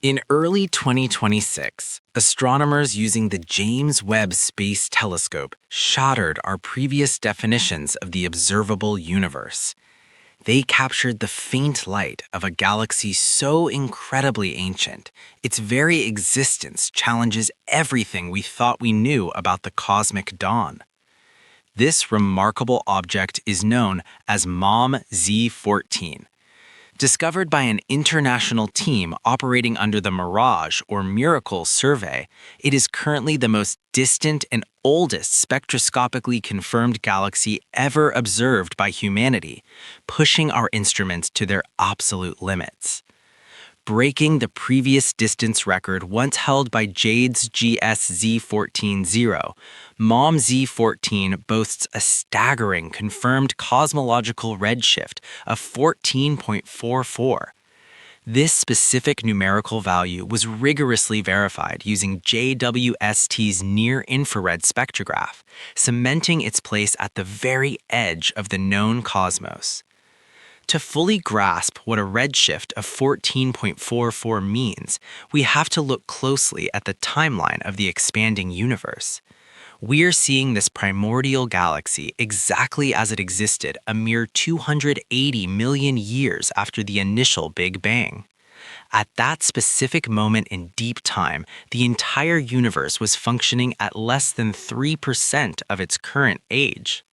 In early 2026, astronomers using the James Webb Space Telescope shattered our previous definitions of the observable universe. They captured the faint light of a galaxy so incredibly ancient, its very existence challenges everything we thought we knew about the cosmic dawn. This remarkable object is known as MoM-z14. Discovered by an international team operating under the Mirage or Miracle survey, it is currently the most distant and oldest spectroscopically confirmed galaxy ever observed by humanity, pushing our instruments to their absolute limits. Breaking the previous distance record once held by JADE's GSZ14-0, MoM-z14 boasts a staggering confirmed cosmological redshift of 14.44. This specific numerical value was rigorously verified using JWST's near-infrared spectrograph, cementing its place at the very edge of the known cosmos. To fully grasp what a redshift of 14.44 means, we have to look closely at the timeline of the expanding universe. We're seeing this primordial galaxy exactly as it existed a mere 280 million years after the initial Big Bang. At that specific moment in deep time, the entire universe was functioning at less than 3% of its current age.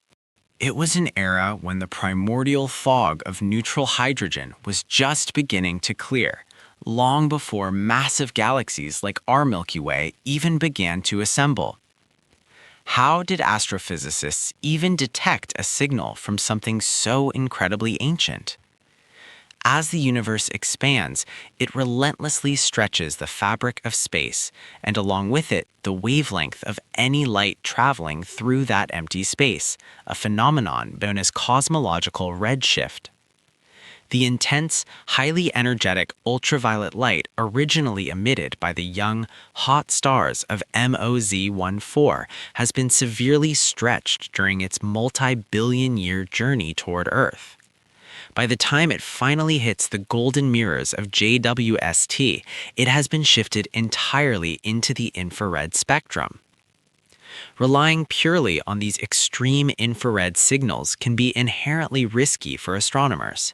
It was an era when the primordial fog of neutral hydrogen was just beginning to clear, long before massive galaxies like our Milky Way even began to assemble. How did astrophysicists even detect a signal from something so incredibly ancient? As the universe expands, it relentlessly stretches the fabric of space, and along with it, the wavelength of any light traveling through that empty space, a phenomenon known as cosmological redshift. The intense, highly energetic ultraviolet light originally emitted by the young, hot stars of MoZ14 has been severely stretched during its multi-billion-year journey toward Earth. By the time it finally hits the golden mirrors of JWST, it has been shifted entirely into the infrared spectrum. Relying purely on these extreme infrared signals can be inherently risky for astronomers.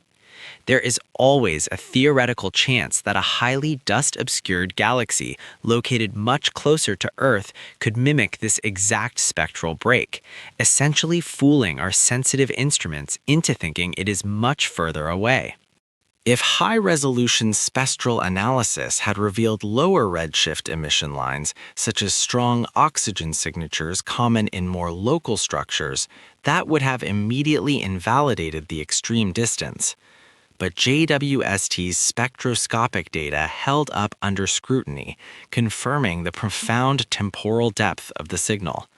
There is always a theoretical chance that a highly dust-obscured galaxy located much closer to Earth could mimic this exact spectral break, essentially fooling our sensitive instruments into thinking it is much further away. If high-resolution spectral analysis had revealed lower redshift emission lines, such as strong oxygen signatures common in more local structures, that would have immediately invalidated the extreme distance. But JWST's spectroscopic data held up under scrutiny, confirming the profound temporal depth of the signal.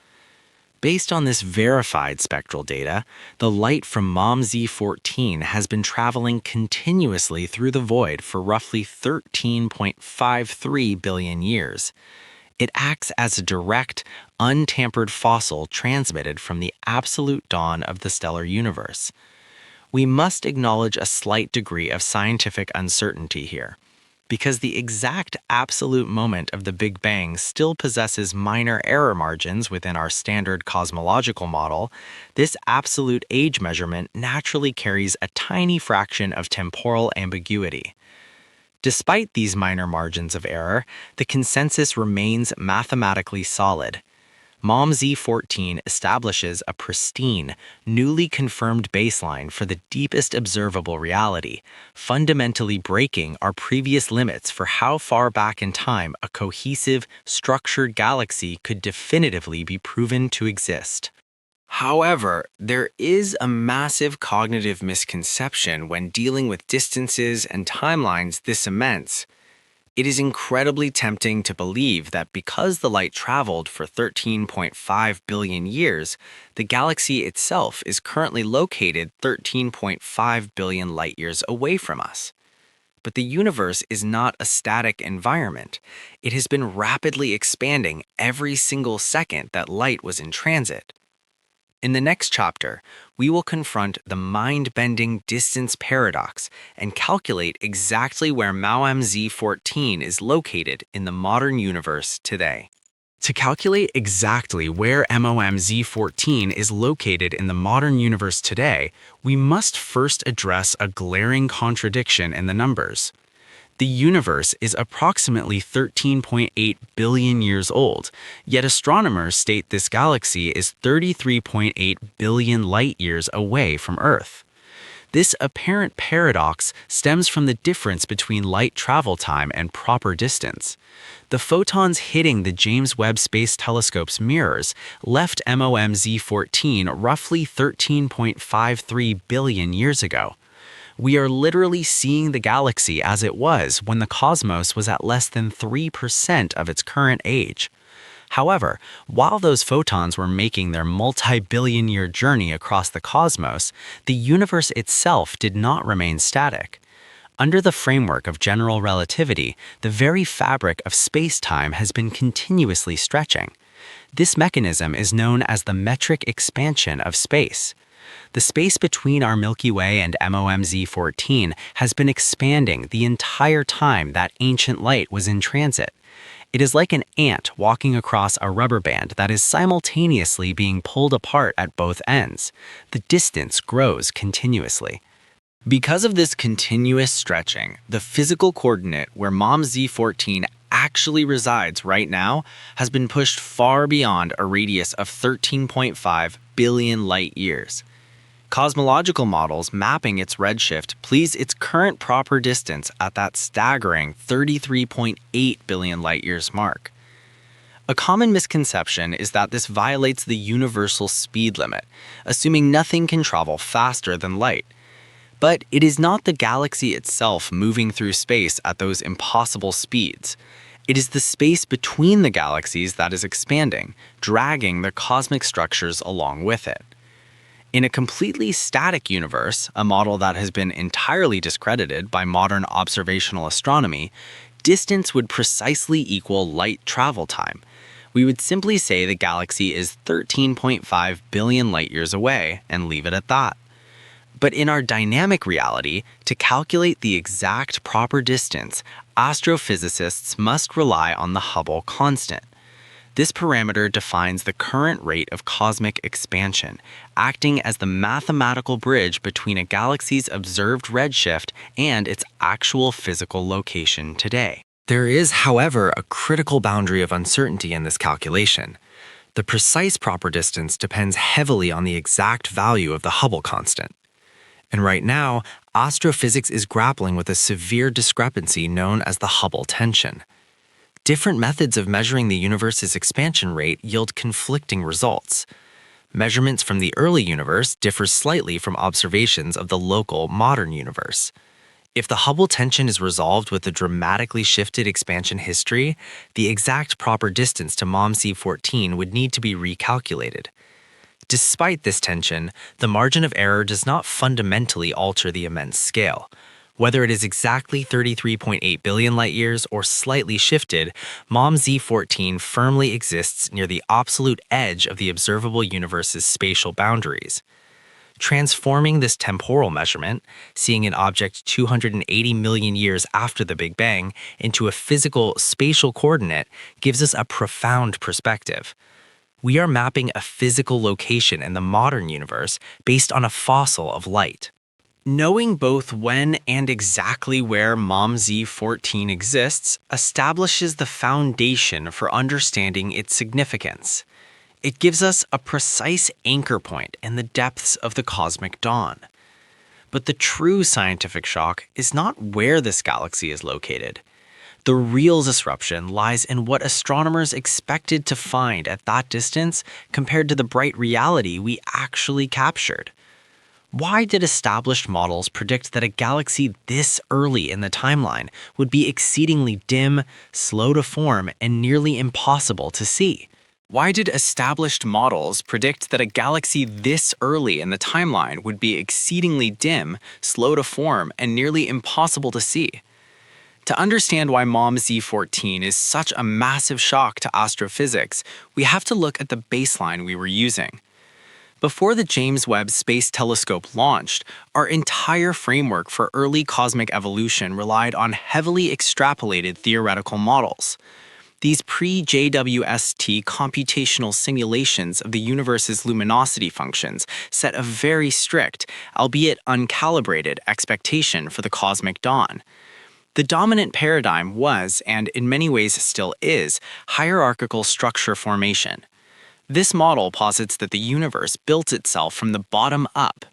Based on this verified spectral data, the light from MoM-z14 has been traveling continuously through the void for roughly 13.53 billion years. It acts as a direct, untampered fossil transmitted from the absolute dawn of the stellar universe. We must acknowledge a slight degree of scientific uncertainty here, because the exact absolute moment of the Big Bang still possesses minor error margins within our standard cosmological model. This absolute age measurement naturally carries a tiny fraction of temporal ambiguity. Despite these minor margins of error, the consensus remains mathematically solid. MoM-z14 establishes a pristine, newly confirmed baseline for the deepest observable reality, fundamentally breaking our previous limits for how far back in time a cohesive, structured galaxy could definitively be proven to exist. However, there is a massive cognitive misconception when dealing with distances and timelines this immense. It is incredibly tempting to believe that because the light traveled for 13.5 billion years, the galaxy itself is currently located 13.5 billion light-years away from us. But the universe is not a static environment. It has been rapidly expanding every single second that light was in transit. In the next chapter, we will confront the mind-bending distance paradox and calculate exactly where MoM-z14 is located in the modern universe today. To calculate exactly where MoM-z14 is located in the modern universe today, we must first address a glaring contradiction in the numbers. The universe is approximately 13.8 billion years old, yet astronomers state this galaxy is 33.8 billion light-years away from Earth. This apparent paradox stems from the difference between light travel time and proper distance. The photons hitting the James Webb Space Telescope's mirrors left MoM-z14 roughly 13.53 billion years ago. We are literally seeing the galaxy as it was when the cosmos was at less than 3% of its current age. However, while those photons were making their multi-billion-year journey across the cosmos, the universe itself did not remain static. Under the framework of general relativity, the very fabric of space-time has been continuously stretching. This mechanism is known as the metric expansion of space. The space between our Milky Way and MoM-z14 has been expanding the entire time that ancient light was in transit. It is like an ant walking across a rubber band that is simultaneously being pulled apart at both ends. The distance grows continuously. Because of this continuous stretching, the physical coordinate where MoM-z14 actually resides right now has been pushed far beyond a radius of 13.5 billion light-years. Cosmological models mapping its redshift place its current proper distance at that staggering 33.8 billion light-years mark. A common misconception is that this violates the universal speed limit, assuming nothing can travel faster than light. But it is not the galaxy itself moving through space at those impossible speeds. It is the space between the galaxies that is expanding, dragging their cosmic structures along with it. In a completely static universe, a model that has been entirely discredited by modern observational astronomy, distance would precisely equal light travel time. We would simply say the galaxy is 13.5 billion light-years away and leave it at that. But in our dynamic reality, to calculate the exact proper distance, astrophysicists must rely on the Hubble constant. This parameter defines the current rate of cosmic expansion, acting as the mathematical bridge between a galaxy's observed redshift and its actual physical location today. There is, however, a critical boundary of uncertainty in this calculation. The precise proper distance depends heavily on the exact value of the Hubble constant. And right now, astrophysics is grappling with a severe discrepancy known as the Hubble tension. Different methods of measuring the universe's expansion rate yield conflicting results. Measurements from the early universe differ slightly from observations of the local modern universe. If the Hubble tension is resolved with a dramatically shifted expansion history, the exact proper distance to MoM-z14 would need to be recalculated. Despite this tension, the margin of error does not fundamentally alter the immense scale. Whether it is exactly 33.8 billion light-years or slightly shifted, MoM-z14 firmly exists near the absolute edge of the observable universe's spatial boundaries. Transforming this temporal measurement, seeing an object 280 million years after the Big Bang, into a physical spatial coordinate gives us a profound perspective. We are mapping a physical location in the modern universe based on a fossil of light. Knowing both when and exactly where MoM-z14 exists establishes the foundation for understanding its significance. It gives us a precise anchor point in the depths of the cosmic dawn. But the true scientific shock is not where this galaxy is located. The real disruption lies in what astronomers expected to find at that distance compared to the bright reality we actually captured. Why did established models predict that a galaxy this early in the timeline would be exceedingly dim, slow to form, and nearly impossible to see? Why did established models predict that a galaxy this early in the timeline would be exceedingly dim, slow to form, and nearly impossible to see? To understand why MoM-z14 is such a massive shock to astrophysics, we have to look at the baseline we were using. Before the James Webb Space Telescope launched, our entire framework for early cosmic evolution relied on heavily extrapolated theoretical models. These pre-JWST computational simulations of the universe's luminosity functions set a very strict, albeit uncalibrated, expectation for the cosmic dawn. The dominant paradigm was, and in many ways still is, hierarchical structure formation. This model posits that the universe built itself from the bottom up.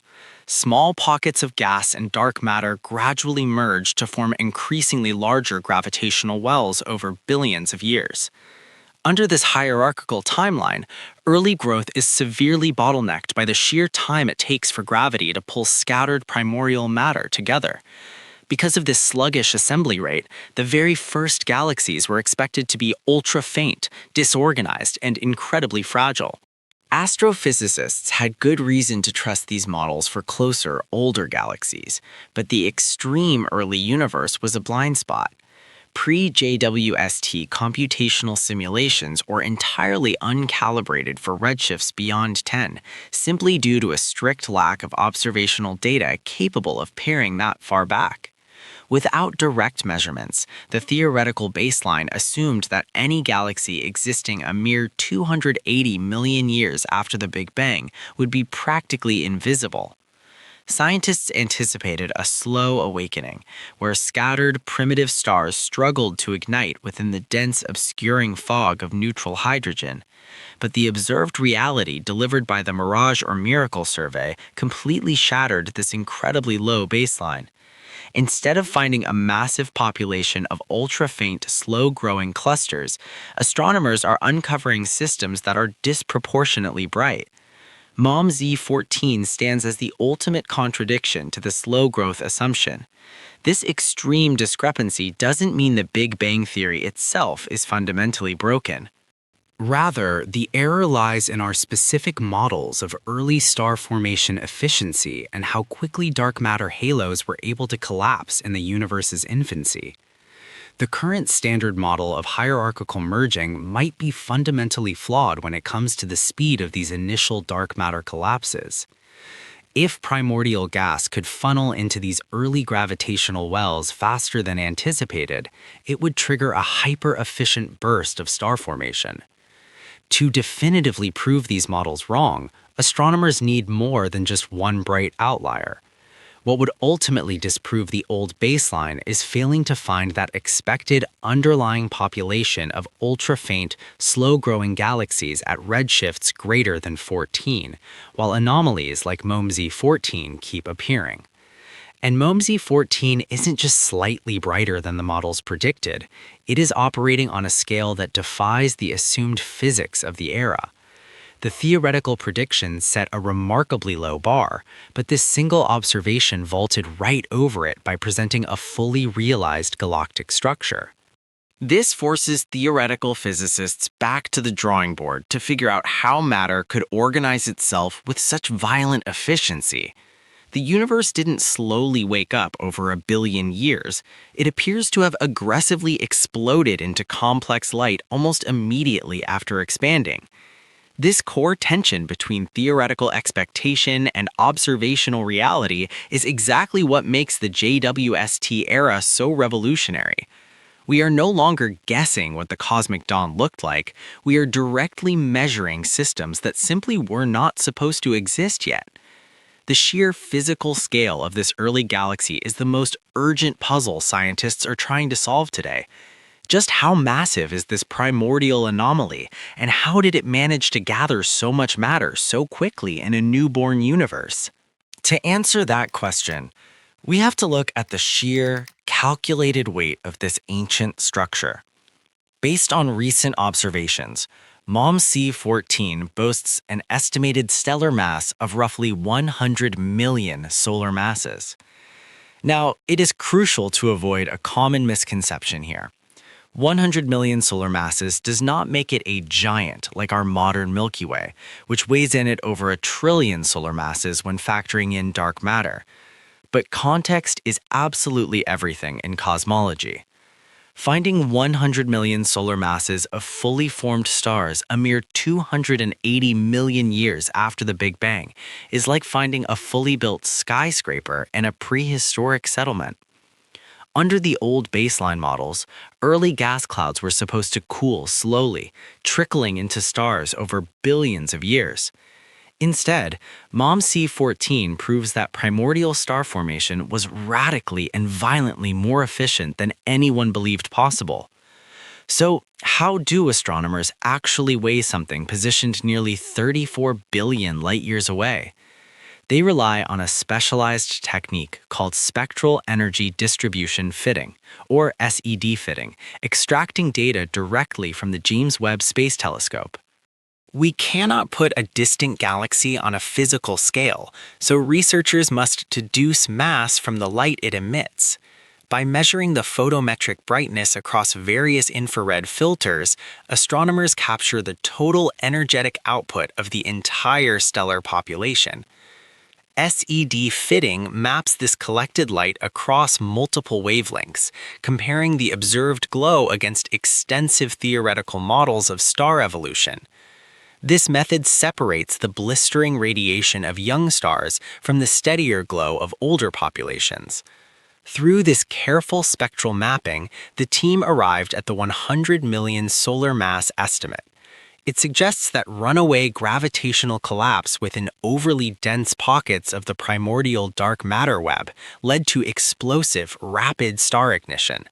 Small pockets of gas and dark matter gradually merged to form increasingly larger gravitational wells over billions of years. Under this hierarchical timeline, early growth is severely bottlenecked by the sheer time it takes for gravity to pull scattered primordial matter together. Because of this sluggish assembly rate, the very first galaxies were expected to be ultra-faint, disorganized, and incredibly fragile. Astrophysicists had good reason to trust these models for closer, older galaxies, but the extreme early universe was a blind spot. Pre-JWST computational simulations were entirely uncalibrated for redshifts beyond 10, simply due to a strict lack of observational data capable of peering that far back. Without direct measurements, the theoretical baseline assumed that any galaxy existing a mere 280 million years after the Big Bang would be practically invisible. Scientists anticipated a slow awakening, where scattered primitive stars struggled to ignite within the dense, obscuring fog of neutral hydrogen. But the observed reality delivered by the Mirage or Miracle survey completely shattered this incredibly low baseline. Instead of finding a massive population of ultra-faint, slow-growing clusters, astronomers are uncovering systems that are disproportionately bright. MoM-z14 stands as the ultimate contradiction to the slow-growth assumption. This extreme discrepancy doesn't mean the Big Bang theory itself is fundamentally broken. Rather, the error lies in our specific models of early star formation efficiency and how quickly dark matter halos were able to collapse in the universe's infancy. The current standard model of hierarchical merging might be fundamentally flawed when it comes to the speed of these initial dark matter collapses. If primordial gas could funnel into these early gravitational wells faster than anticipated, it would trigger a hyper-efficient burst of star formation. To definitively prove these models wrong, astronomers need more than just one bright outlier. What would ultimately disprove the old baseline is failing to find that expected underlying population of ultra-faint, slow-growing galaxies at redshifts greater than 14, while anomalies like MoM-z14 keep appearing. And MoM-z14 isn't just slightly brighter than the models predicted, it is operating on a scale that defies the assumed physics of the era. The theoretical predictions set a remarkably low bar, but this single observation vaulted right over it by presenting a fully realized galactic structure. This forces theoretical physicists back to the drawing board to figure out how matter could organize itself with such violent efficiency. The universe didn't slowly wake up over a billion years. It appears to have aggressively exploded into complex light almost immediately after expanding. This core tension between theoretical expectation and observational reality is exactly what makes the JWST era so revolutionary. We are no longer guessing what the cosmic dawn looked like, we are directly measuring systems that simply were not supposed to exist yet. The sheer physical scale of this early galaxy is the most urgent puzzle scientists are trying to solve today. Just how massive is this primordial anomaly, and how did it manage to gather so much matter so quickly in a newborn universe? To answer that question, we have to look at the sheer, calculated weight of this ancient structure. Based on recent observations, MoM-z14 boasts an estimated stellar mass of roughly 100 million solar masses. Now, it is crucial to avoid a common misconception here. 100 million solar masses does not make it a giant like our modern Milky Way, which weighs in at over 1 trillion solar masses when factoring in dark matter. But context is absolutely everything in cosmology. Finding 100 million solar masses of fully formed stars a mere 280 million years after the Big Bang is like finding a fully built skyscraper in a prehistoric settlement. Under the old baseline models, early gas clouds were supposed to cool slowly, trickling into stars over billions of years. Instead, MoM-z14 proves that primordial star formation was radically and violently more efficient than anyone believed possible. So, how do astronomers actually weigh something positioned nearly 34 billion light-years away? They rely on a specialized technique called spectral energy distribution fitting, or SED fitting, extracting data directly from the James Webb Space Telescope. We cannot put a distant galaxy on a physical scale, so researchers must deduce mass from the light it emits. By measuring the photometric brightness across various infrared filters, astronomers capture the total energetic output of the entire stellar population. SED fitting maps this collected light across multiple wavelengths, comparing the observed glow against extensive theoretical models of star evolution. This method separates the blistering radiation of young stars from the steadier glow of older populations. Through this careful spectral mapping, the team arrived at the 100 million solar mass estimate. It suggests that runaway gravitational collapse within overly dense pockets of the primordial dark matter web led to explosive, rapid star ignition.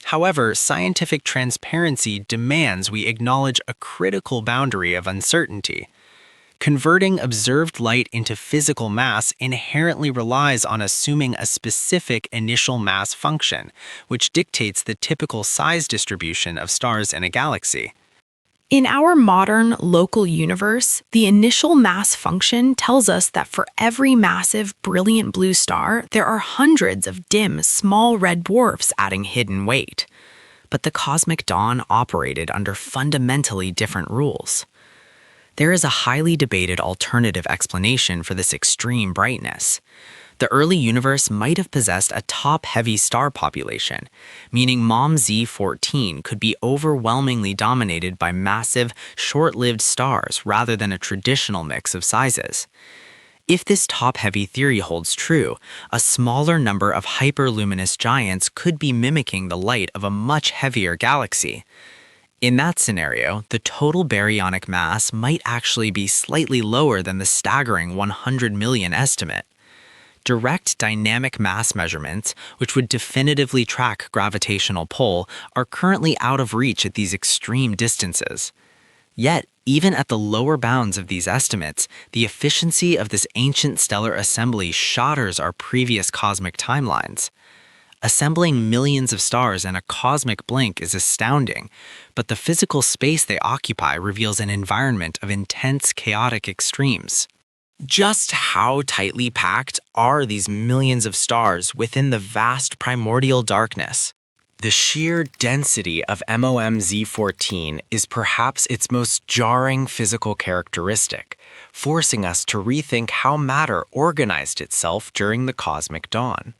However, scientific transparency demands we acknowledge a critical boundary of uncertainty. Converting observed light into physical mass inherently relies on assuming a specific initial mass function, which dictates the typical size distribution of stars in a galaxy. In our modern local universe, the initial mass function tells us that for every massive, brilliant blue star, there are hundreds of dim, small red dwarfs adding hidden weight. But the cosmic dawn operated under fundamentally different rules. There is a highly debated alternative explanation for this extreme brightness. The early universe might have possessed a top-heavy star population, meaning MoM-z14 could be overwhelmingly dominated by massive, short-lived stars rather than a traditional mix of sizes. If this top-heavy theory holds true, a smaller number of hyperluminous giants could be mimicking the light of a much heavier galaxy. In that scenario, the total baryonic mass might actually be slightly lower than the staggering 100 million estimate. Direct dynamic mass measurements, which would definitively track gravitational pull, are currently out of reach at these extreme distances. Yet, even at the lower bounds of these estimates, the efficiency of this ancient stellar assembly shatters our previous cosmic timelines. Assembling millions of stars in a cosmic blink is astounding, but the physical space they occupy reveals an environment of intense, chaotic extremes. Just how tightly packed are these millions of stars within the vast primordial darkness? The sheer density of MoM-z14 is perhaps its most jarring physical characteristic, forcing us to rethink how matter organized itself during the cosmic dawn.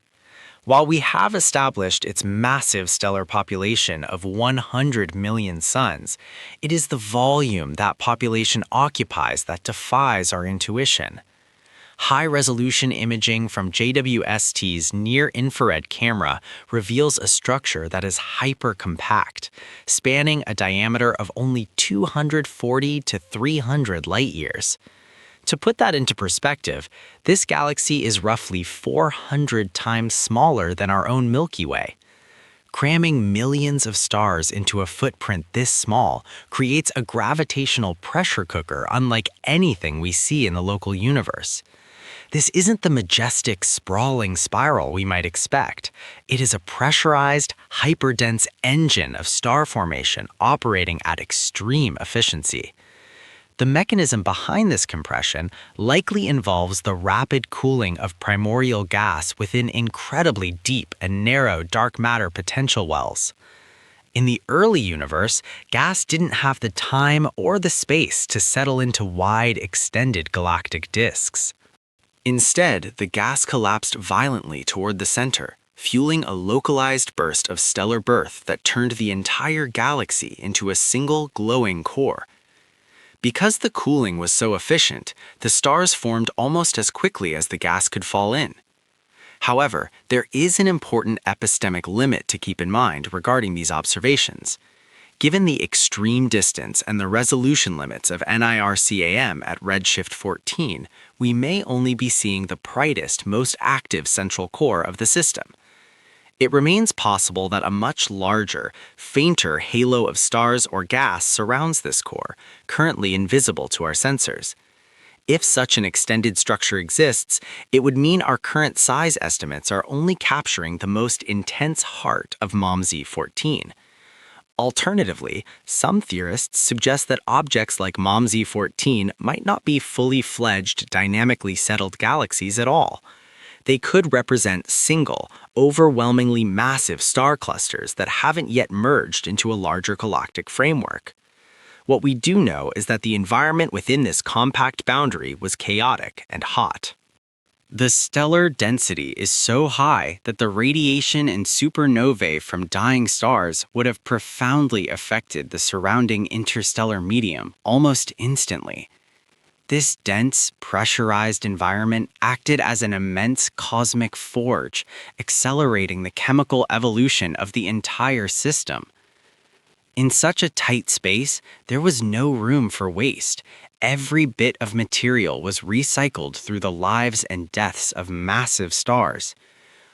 While we have established its massive stellar population of 100 million suns, it is the volume that population occupies that defies our intuition. High-resolution imaging from JWST's near-infrared camera reveals a structure that is hyper-compact, spanning a diameter of only 240 to 300 light-years. To put that into perspective, this galaxy is roughly 400 times smaller than our own Milky Way. Cramming millions of stars into a footprint this small creates a gravitational pressure cooker unlike anything we see in the local universe. This isn't the majestic, sprawling spiral we might expect. It is a pressurized, hyperdense engine of star formation operating at extreme efficiency. The mechanism behind this compression likely involves the rapid cooling of primordial gas within incredibly deep and narrow dark matter potential wells. In the early universe, gas didn't have the time or the space to settle into wide, extended galactic disks. Instead, the gas collapsed violently toward the center, fueling a localized burst of stellar birth that turned the entire galaxy into a single glowing core. Because the cooling was so efficient, the stars formed almost as quickly as the gas could fall in. However, there is an important epistemic limit to keep in mind regarding these observations. Given the extreme distance and the resolution limits of NIRCam at redshift 14, we may only be seeing the brightest, most active central core of the system. It remains possible that a much larger, fainter halo of stars or gas surrounds this core, currently invisible to our sensors. If such an extended structure exists, it would mean our current size estimates are only capturing the most intense heart of MoM-z14. Alternatively, some theorists suggest that objects like MoM-z14 might not be fully fledged, dynamically settled galaxies at all. They could represent single, overwhelmingly massive star clusters that haven't yet merged into a larger galactic framework. What we do know is that the environment within this compact boundary was chaotic and hot. The stellar density is so high that the radiation and supernovae from dying stars would have profoundly affected the surrounding interstellar medium almost instantly. This dense, pressurized environment acted as an immense cosmic forge, accelerating the chemical evolution of the entire system. In such a tight space, there was no room for waste. Every bit of material was recycled through the lives and deaths of massive stars.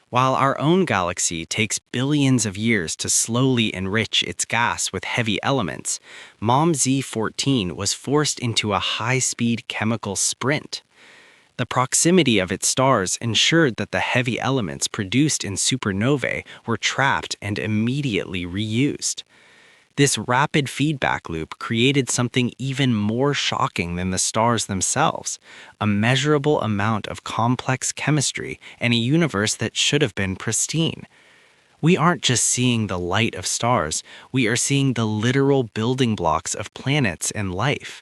While our own galaxy takes billions of years to slowly enrich its gas with heavy elements, MoM-z14 was forced into a high-speed chemical sprint. The proximity of its stars ensured that the heavy elements produced in supernovae were trapped and immediately reused. This rapid feedback loop created something even more shocking than the stars themselves, a measurable amount of complex chemistry in a universe that should have been pristine. We aren't just seeing the light of stars, we are seeing the literal building blocks of planets and life.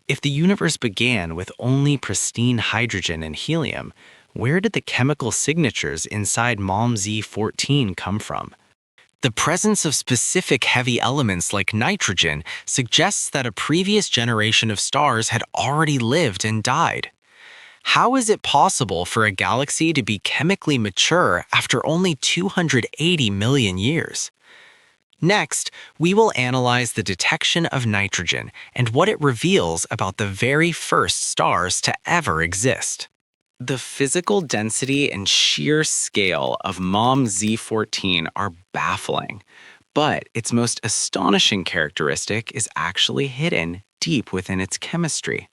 If the universe began with only pristine hydrogen and helium, where did the chemical signatures inside MoM-z14 come from? The presence of specific heavy elements like nitrogen suggests that a previous generation of stars had already lived and died. How is it possible for a galaxy to be chemically mature after only 280 million years? Next, we will analyze the detection of nitrogen and what it reveals about the very first stars to ever exist. The physical density and sheer scale of MoM-z14 are baffling, but its most astonishing characteristic is actually hidden deep within its chemistry.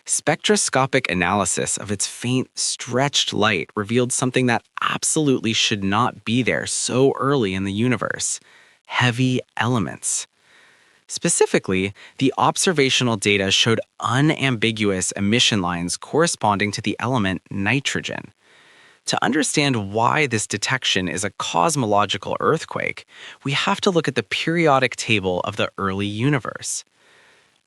Spectroscopic analysis of its faint, stretched light revealed something that absolutely should not be there so early in the universe: heavy elements. Specifically, the observational data showed unambiguous emission lines corresponding to the element nitrogen. To understand why this detection is a cosmological earthquake, we have to look at the periodic table of the early universe.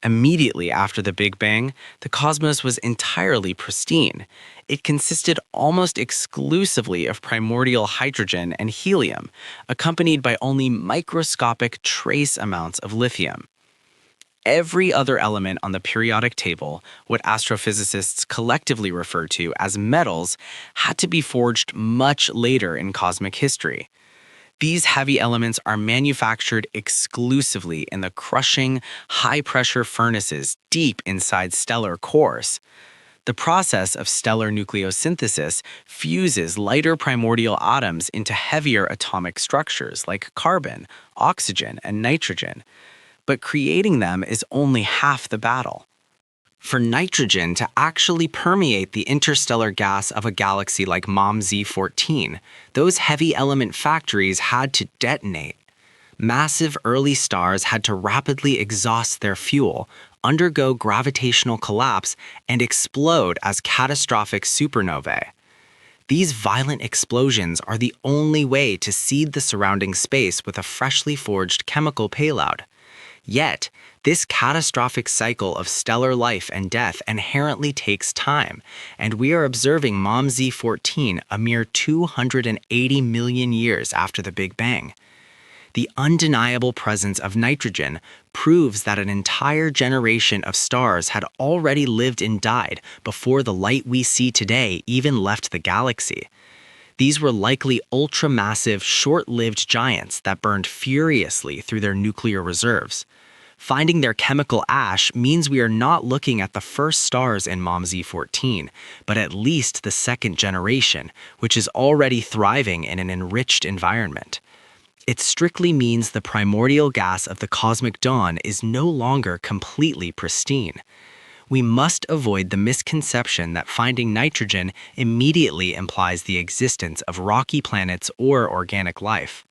Immediately after the Big Bang, the cosmos was entirely pristine. It consisted almost exclusively of primordial hydrogen and helium, accompanied by only microscopic trace amounts of lithium. Every other element on the periodic table, what astrophysicists collectively refer to as metals, had to be forged much later in cosmic history. These heavy elements are manufactured exclusively in the crushing, high-pressure furnaces deep inside stellar cores. The process of stellar nucleosynthesis fuses lighter primordial atoms into heavier atomic structures like carbon, oxygen, and nitrogen. But creating them is only half the battle. For nitrogen to actually permeate the interstellar gas of a galaxy like MoM-z14, those heavy element factories had to detonate. Massive early stars had to rapidly exhaust their fuel, undergo gravitational collapse, and explode as catastrophic supernovae. These violent explosions are the only way to seed the surrounding space with a freshly forged chemical payload. Yet, This catastrophic cycle of stellar life and death inherently takes time, and we are observing MoM-z14 a mere 280 million years after the Big Bang. The undeniable presence of nitrogen proves that an entire generation of stars had already lived and died before the light we see today even left the galaxy. These were likely ultra-massive, short-lived giants that burned furiously through their nuclear reserves. Finding their chemical ash means we are not looking at the first stars in MoM-z14, but at least the second generation, which is already thriving in an enriched environment. It strictly means the primordial gas of the cosmic dawn is no longer completely pristine. We must avoid the misconception that finding nitrogen immediately implies the existence of rocky planets or organic life.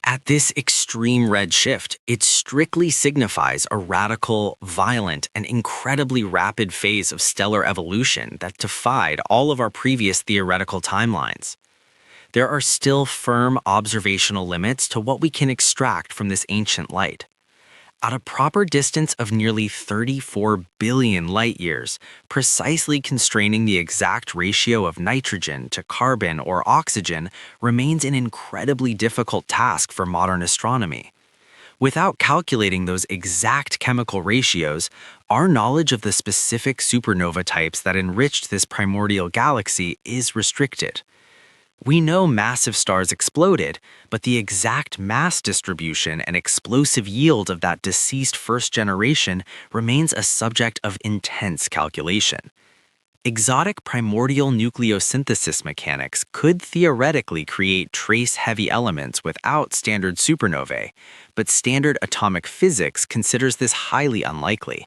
At this extreme red shift, it strictly signifies a radical, violent, and incredibly rapid phase of stellar evolution that defied all of our previous theoretical timelines. There are still firm observational limits to what we can extract from this ancient light. At a proper distance of nearly 34 billion light-years, precisely constraining the exact ratio of nitrogen to carbon or oxygen remains an incredibly difficult task for modern astronomy. Without calculating those exact chemical ratios, our knowledge of the specific supernova types that enriched this primordial galaxy is restricted. We know massive stars exploded, but the exact mass distribution and explosive yield of that deceased first generation remains a subject of intense calculation. Exotic primordial nucleosynthesis mechanics could theoretically create trace heavy elements without standard supernovae, but standard atomic physics considers this highly unlikely.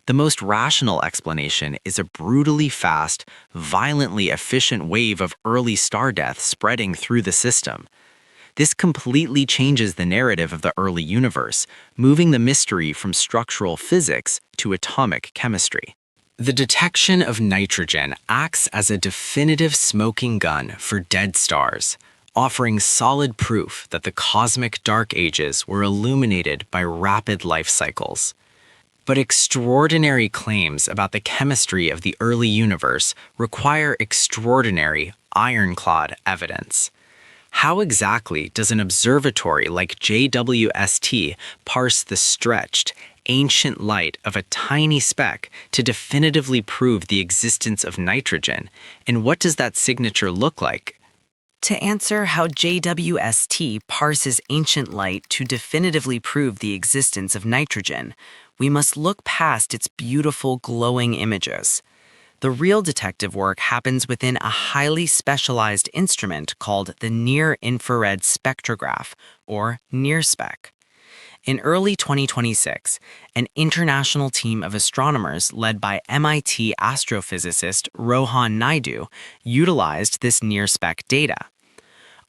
The most rational explanation is a brutally fast, violently efficient wave of early star death spreading through the system. This completely changes the narrative of the early universe, moving the mystery from structural physics to atomic chemistry. The detection of nitrogen acts as a definitive smoking gun for dead stars, offering solid proof that the cosmic dark ages were illuminated by rapid life cycles. But extraordinary claims about the chemistry of the early universe require extraordinary, ironclad evidence. How exactly does an observatory like JWST parse the stretched, ancient light of a tiny speck to definitively prove the existence of nitrogen, and what does that signature look like? To answer how JWST parses ancient light to definitively prove the existence of nitrogen, we must look past its beautiful glowing images. The real detective work happens within a highly specialized instrument called the Near-Infrared Spectrograph, or NIRSpec. In early 2026, an international team of astronomers led by MIT astrophysicist Rohan Naidu utilized this NIRSpec data.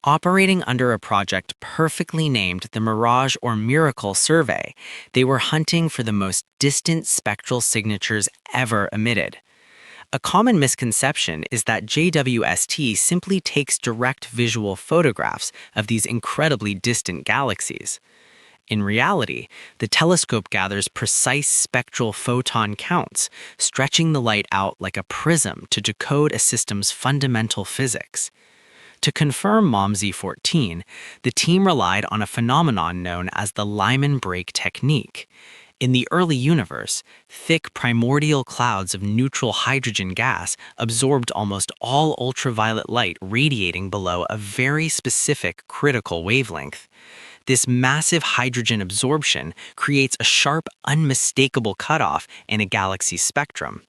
Operating under a project perfectly named the Mirage or Miracle Survey, they were hunting for the most distant spectral signatures ever emitted. A common misconception is that JWST simply takes direct visual photographs of these incredibly distant galaxies. In reality, the telescope gathers precise spectral photon counts, stretching the light out like a prism to decode a system's fundamental physics. To confirm MoM-z14, the team relied on a phenomenon known as the Lyman break technique. In the early universe, thick primordial clouds of neutral hydrogen gas absorbed almost all ultraviolet light radiating below a very specific critical wavelength. This massive hydrogen absorption creates a sharp, unmistakable cutoff in a galaxy's spectrum.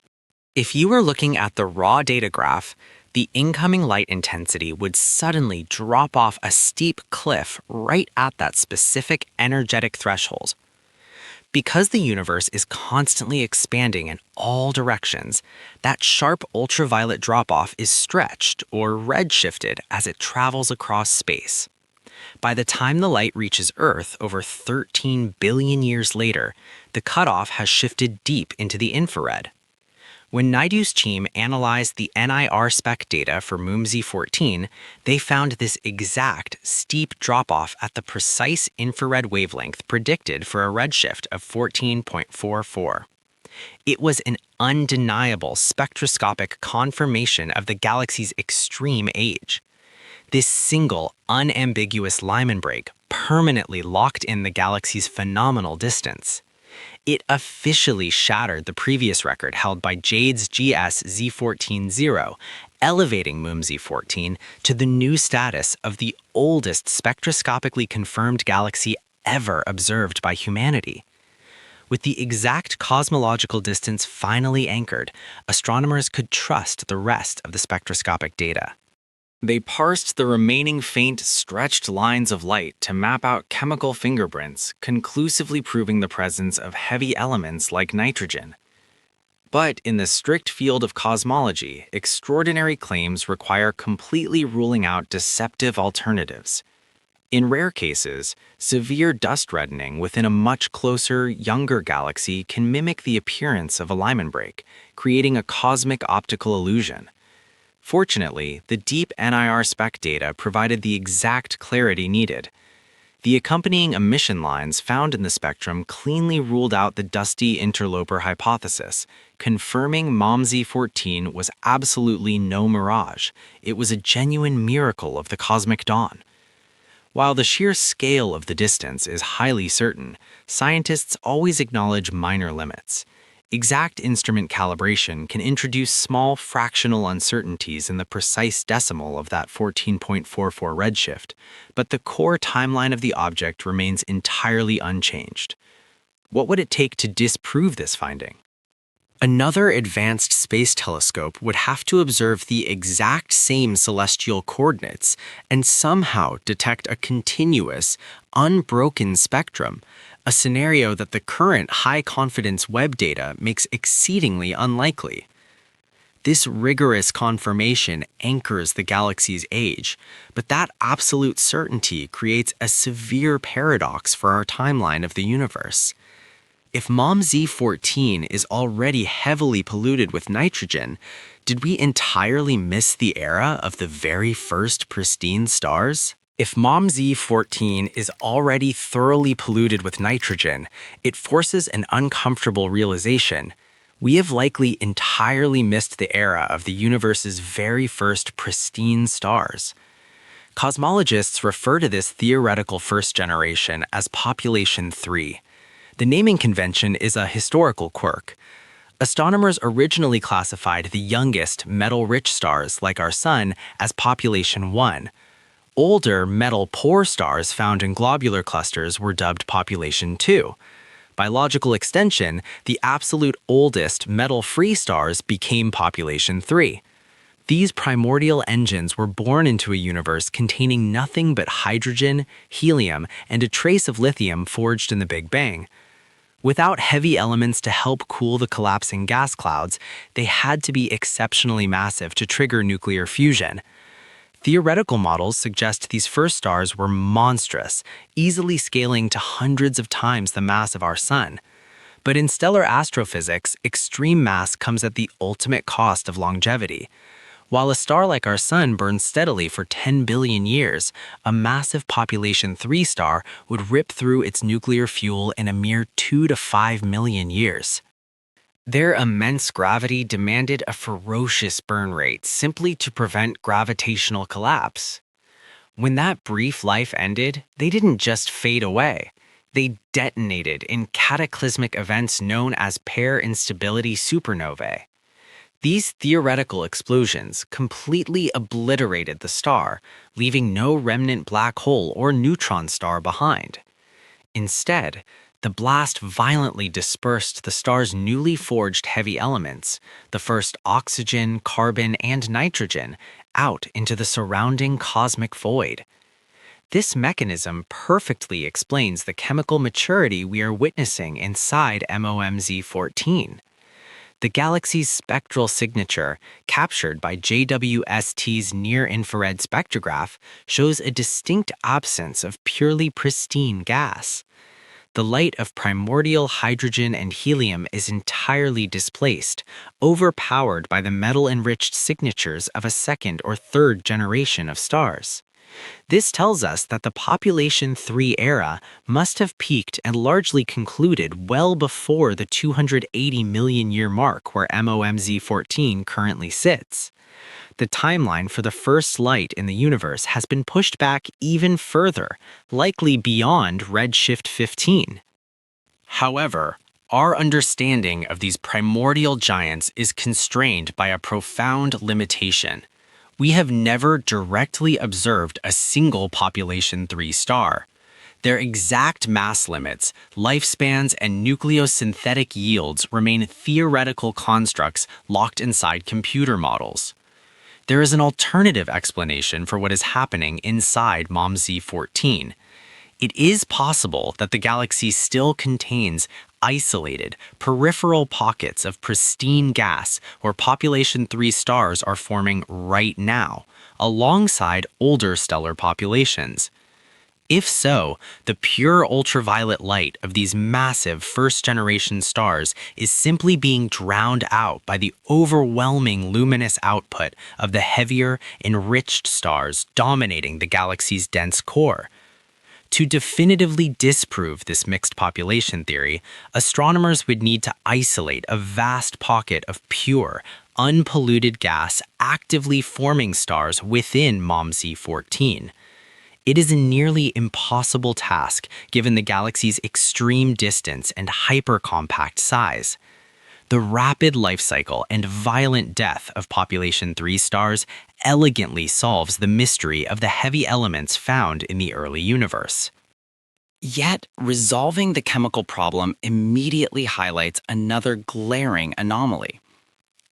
If you were looking at the raw data graph, the incoming light intensity would suddenly drop off a steep cliff right at that specific energetic threshold. Because the universe is constantly expanding in all directions, that sharp ultraviolet drop-off is stretched or redshifted as it travels across space. By the time the light reaches Earth over 13 billion years later, the cutoff has shifted deep into the infrared. When NIDU's team analyzed the NIR spec data for MoM-z14, they found this exact steep drop-off at the precise infrared wavelength predicted for a redshift of 14.44. It was an undeniable spectroscopic confirmation of the galaxy's extreme age. This single, unambiguous Lyman break permanently locked in the galaxy's phenomenal distance. It officially shattered the previous record held by JADE's GS-Z14-0, elevating MoM-z14 to the new status of the oldest spectroscopically confirmed galaxy ever observed by humanity. With the exact cosmological distance finally anchored, astronomers could trust the rest of the spectroscopic data. They parsed the remaining faint, stretched lines of light to map out chemical fingerprints, conclusively proving the presence of heavy elements like nitrogen. But in the strict field of cosmology, extraordinary claims require completely ruling out deceptive alternatives. In rare cases, severe dust reddening within a much closer, younger galaxy can mimic the appearance of a Lyman break, creating a cosmic optical illusion. Fortunately, the deep NIR spec data provided the exact clarity needed. The accompanying emission lines found in the spectrum cleanly ruled out the dusty interloper hypothesis, confirming MoM-z14 was absolutely no mirage. It was a genuine miracle of the cosmic dawn. While the sheer scale of the distance is highly certain, scientists always acknowledge minor limits. Exact instrument calibration can introduce small fractional uncertainties in the precise decimal of that 14.44 redshift, but the core timeline of the object remains entirely unchanged. What would it take to disprove this finding? Another advanced space telescope would have to observe the exact same celestial coordinates and somehow detect a continuous, unbroken spectrum, a scenario that the current high-confidence Webb data makes exceedingly unlikely. This rigorous confirmation anchors the galaxy's age, but that absolute certainty creates a severe paradox for our timeline of the universe. If MoM-z14 is already heavily polluted with nitrogen, did we entirely miss the era of the very first pristine stars? If MoM-z14 is already thoroughly polluted with nitrogen, it forces an uncomfortable realization. We have likely entirely missed the era of the universe's very first pristine stars. Cosmologists refer to this theoretical first generation as population 3. The naming convention is a historical quirk. Astronomers originally classified the youngest metal-rich stars like our Sun as population 1. Older metal-poor stars found in globular clusters were dubbed population 2. By logical extension, the absolute oldest metal-free stars became population 3. These primordial engines were born into a universe containing nothing but hydrogen, helium, and a trace of lithium forged in the Big Bang. Without heavy elements to help cool the collapsing gas clouds, they had to be exceptionally massive to trigger nuclear fusion. Theoretical models suggest these first stars were monstrous, easily scaling to hundreds of times the mass of our Sun. But in stellar astrophysics, extreme mass comes at the ultimate cost of longevity. While a star like our Sun burns steadily for 10 billion years, a massive population 3 star would rip through its nuclear fuel in a mere 2 to 5 million years. Their immense gravity demanded a ferocious burn rate simply to prevent gravitational collapse. When that brief life ended, they didn't just fade away. They detonated in cataclysmic events known as pair instability supernovae. These theoretical explosions completely obliterated the star, leaving no remnant black hole or neutron star behind. Instead, the blast violently dispersed the star's newly forged heavy elements, the first oxygen, carbon, and nitrogen, out into the surrounding cosmic void. This mechanism perfectly explains the chemical maturity we are witnessing inside MoM-z14. The galaxy's spectral signature, captured by JWST's near-infrared spectrograph, shows a distinct absence of purely pristine gas. The light of primordial hydrogen and helium is entirely displaced, overpowered by the metal-enriched signatures of a second or third generation of stars. This tells us that the population 3 era must have peaked and largely concluded well before the 280 million year mark where MoM-z14 currently sits. The timeline for the first light in the universe has been pushed back even further, likely beyond redshift 15. However, our understanding of these primordial giants is constrained by a profound limitation. We have never directly observed a single population 3 star. Their exact mass limits, lifespans, and nucleosynthetic yields remain theoretical constructs locked inside computer models. There is an alternative explanation for what is happening inside MoM-z14. It is possible that the galaxy still contains isolated, peripheral pockets of pristine gas where population 3 stars are forming right now, alongside older stellar populations. If so, the pure ultraviolet light of these massive first-generation stars is simply being drowned out by the overwhelming luminous output of the heavier, enriched stars dominating the galaxy's dense core. To definitively disprove this mixed population theory, astronomers would need to isolate a vast pocket of pure, unpolluted gas actively forming stars within MoM-z14. It is a nearly impossible task given the galaxy's extreme distance and hypercompact size. The rapid life cycle and violent death of population 3 stars elegantly solves the mystery of the heavy elements found in the early universe. Yet, resolving the chemical problem immediately highlights another glaring anomaly.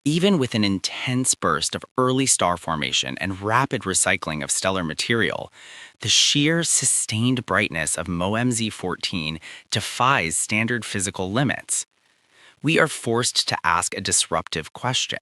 Even with an intense burst of early star formation and rapid recycling of stellar material, the sheer sustained brightness of MoM-z14 defies standard physical limits. We are forced to ask a disruptive question.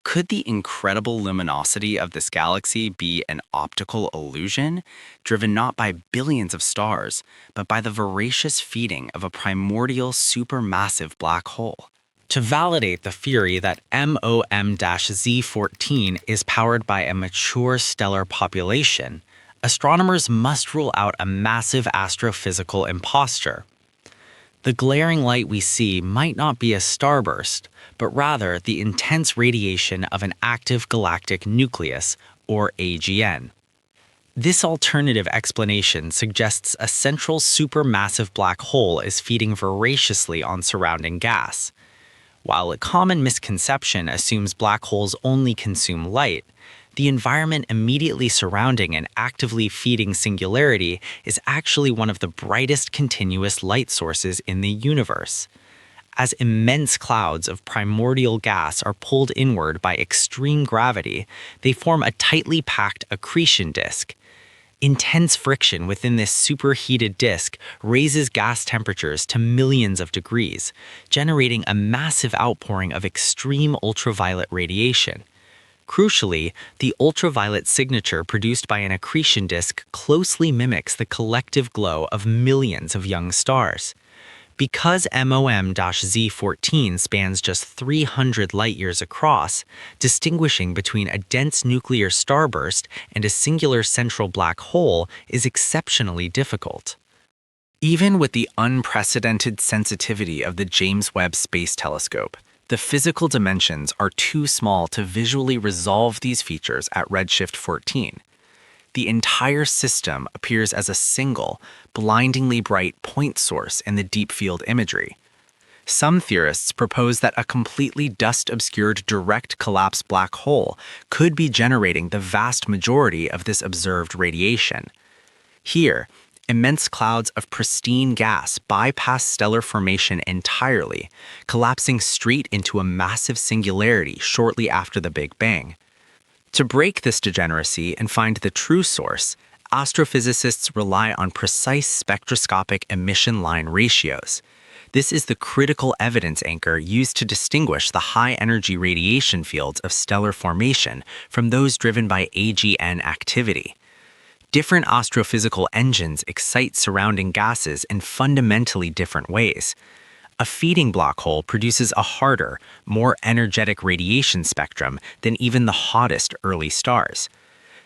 Could the incredible luminosity of this galaxy be an optical illusion, driven not by billions of stars, but by the voracious feeding of a primordial supermassive black hole? To validate the theory that MoM-z14 is powered by a mature stellar population, astronomers must rule out a massive astrophysical imposture. The glaring light we see might not be a starburst, but rather the intense radiation of an active galactic nucleus, or AGN. This alternative explanation suggests a central supermassive black hole is feeding voraciously on surrounding gas. While a common misconception assumes black holes only consume light, the environment immediately surrounding an actively feeding singularity is actually one of the brightest continuous light sources in the universe. As immense clouds of primordial gas are pulled inward by extreme gravity, they form a tightly packed accretion disk. Intense friction within this superheated disk raises gas temperatures to millions of degrees, generating a massive outpouring of extreme ultraviolet radiation. Crucially, the ultraviolet signature produced by an accretion disk closely mimics the collective glow of millions of young stars. Because MoM-z14 spans just 300 light-years across, distinguishing between a dense nuclear starburst and a singular central black hole is exceptionally difficult. Even with the unprecedented sensitivity of the James Webb Space Telescope, the physical dimensions are too small to visually resolve these features at redshift 14. The entire system appears as a single, blindingly bright point source in the deep field imagery. Some theorists propose that a completely dust-obscured direct collapse black hole could be generating the vast majority of this observed radiation. Here, immense clouds of pristine gas bypass stellar formation entirely, collapsing straight into a massive singularity shortly after the Big Bang. To break this degeneracy and find the true source, astrophysicists rely on precise spectroscopic emission line ratios. This is the critical evidence anchor used to distinguish the high-energy radiation fields of stellar formation from those driven by AGN activity. Different astrophysical engines excite surrounding gases in fundamentally different ways. A feeding black hole produces a harder, more energetic radiation spectrum than even the hottest early stars.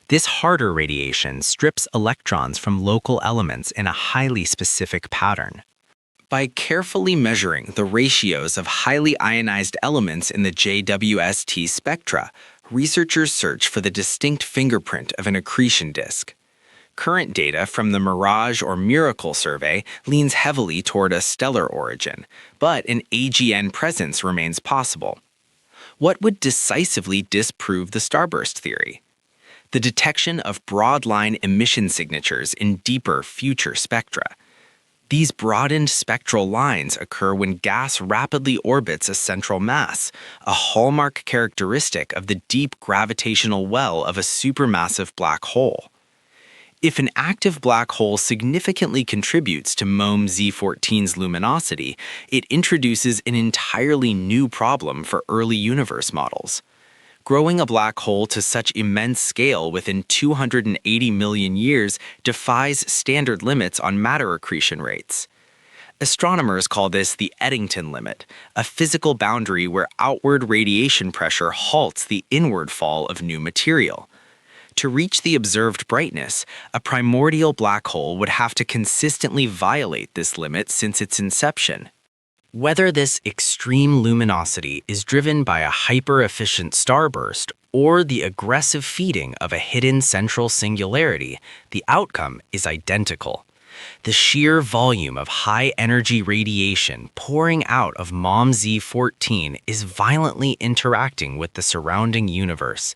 This harder radiation strips electrons from local elements in a highly specific pattern. By carefully measuring the ratios of highly ionized elements in the JWST spectra, researchers search for the distinct fingerprint of an accretion disk. Current data from the Mirage or Miracle survey leans heavily toward a stellar origin, but an AGN presence remains possible. What would decisively disprove the starburst theory? The detection of broad-line emission signatures in deeper future spectra. These broadened spectral lines occur when gas rapidly orbits a central mass, a hallmark characteristic of the deep gravitational well of a supermassive black hole. If an active black hole significantly contributes to MoM-z14's luminosity, it introduces an entirely new problem for early universe models. Growing a black hole to such immense scale within 280 million years defies standard limits on matter accretion rates. Astronomers call this the Eddington limit, a physical boundary where outward radiation pressure halts the inward fall of new material. To reach the observed brightness, a primordial black hole would have to consistently violate this limit since its inception. Whether this extreme luminosity is driven by a hyper-efficient starburst or the aggressive feeding of a hidden central singularity, the outcome is identical. The sheer volume of high-energy radiation pouring out of MoM-z14 is violently interacting with the surrounding universe.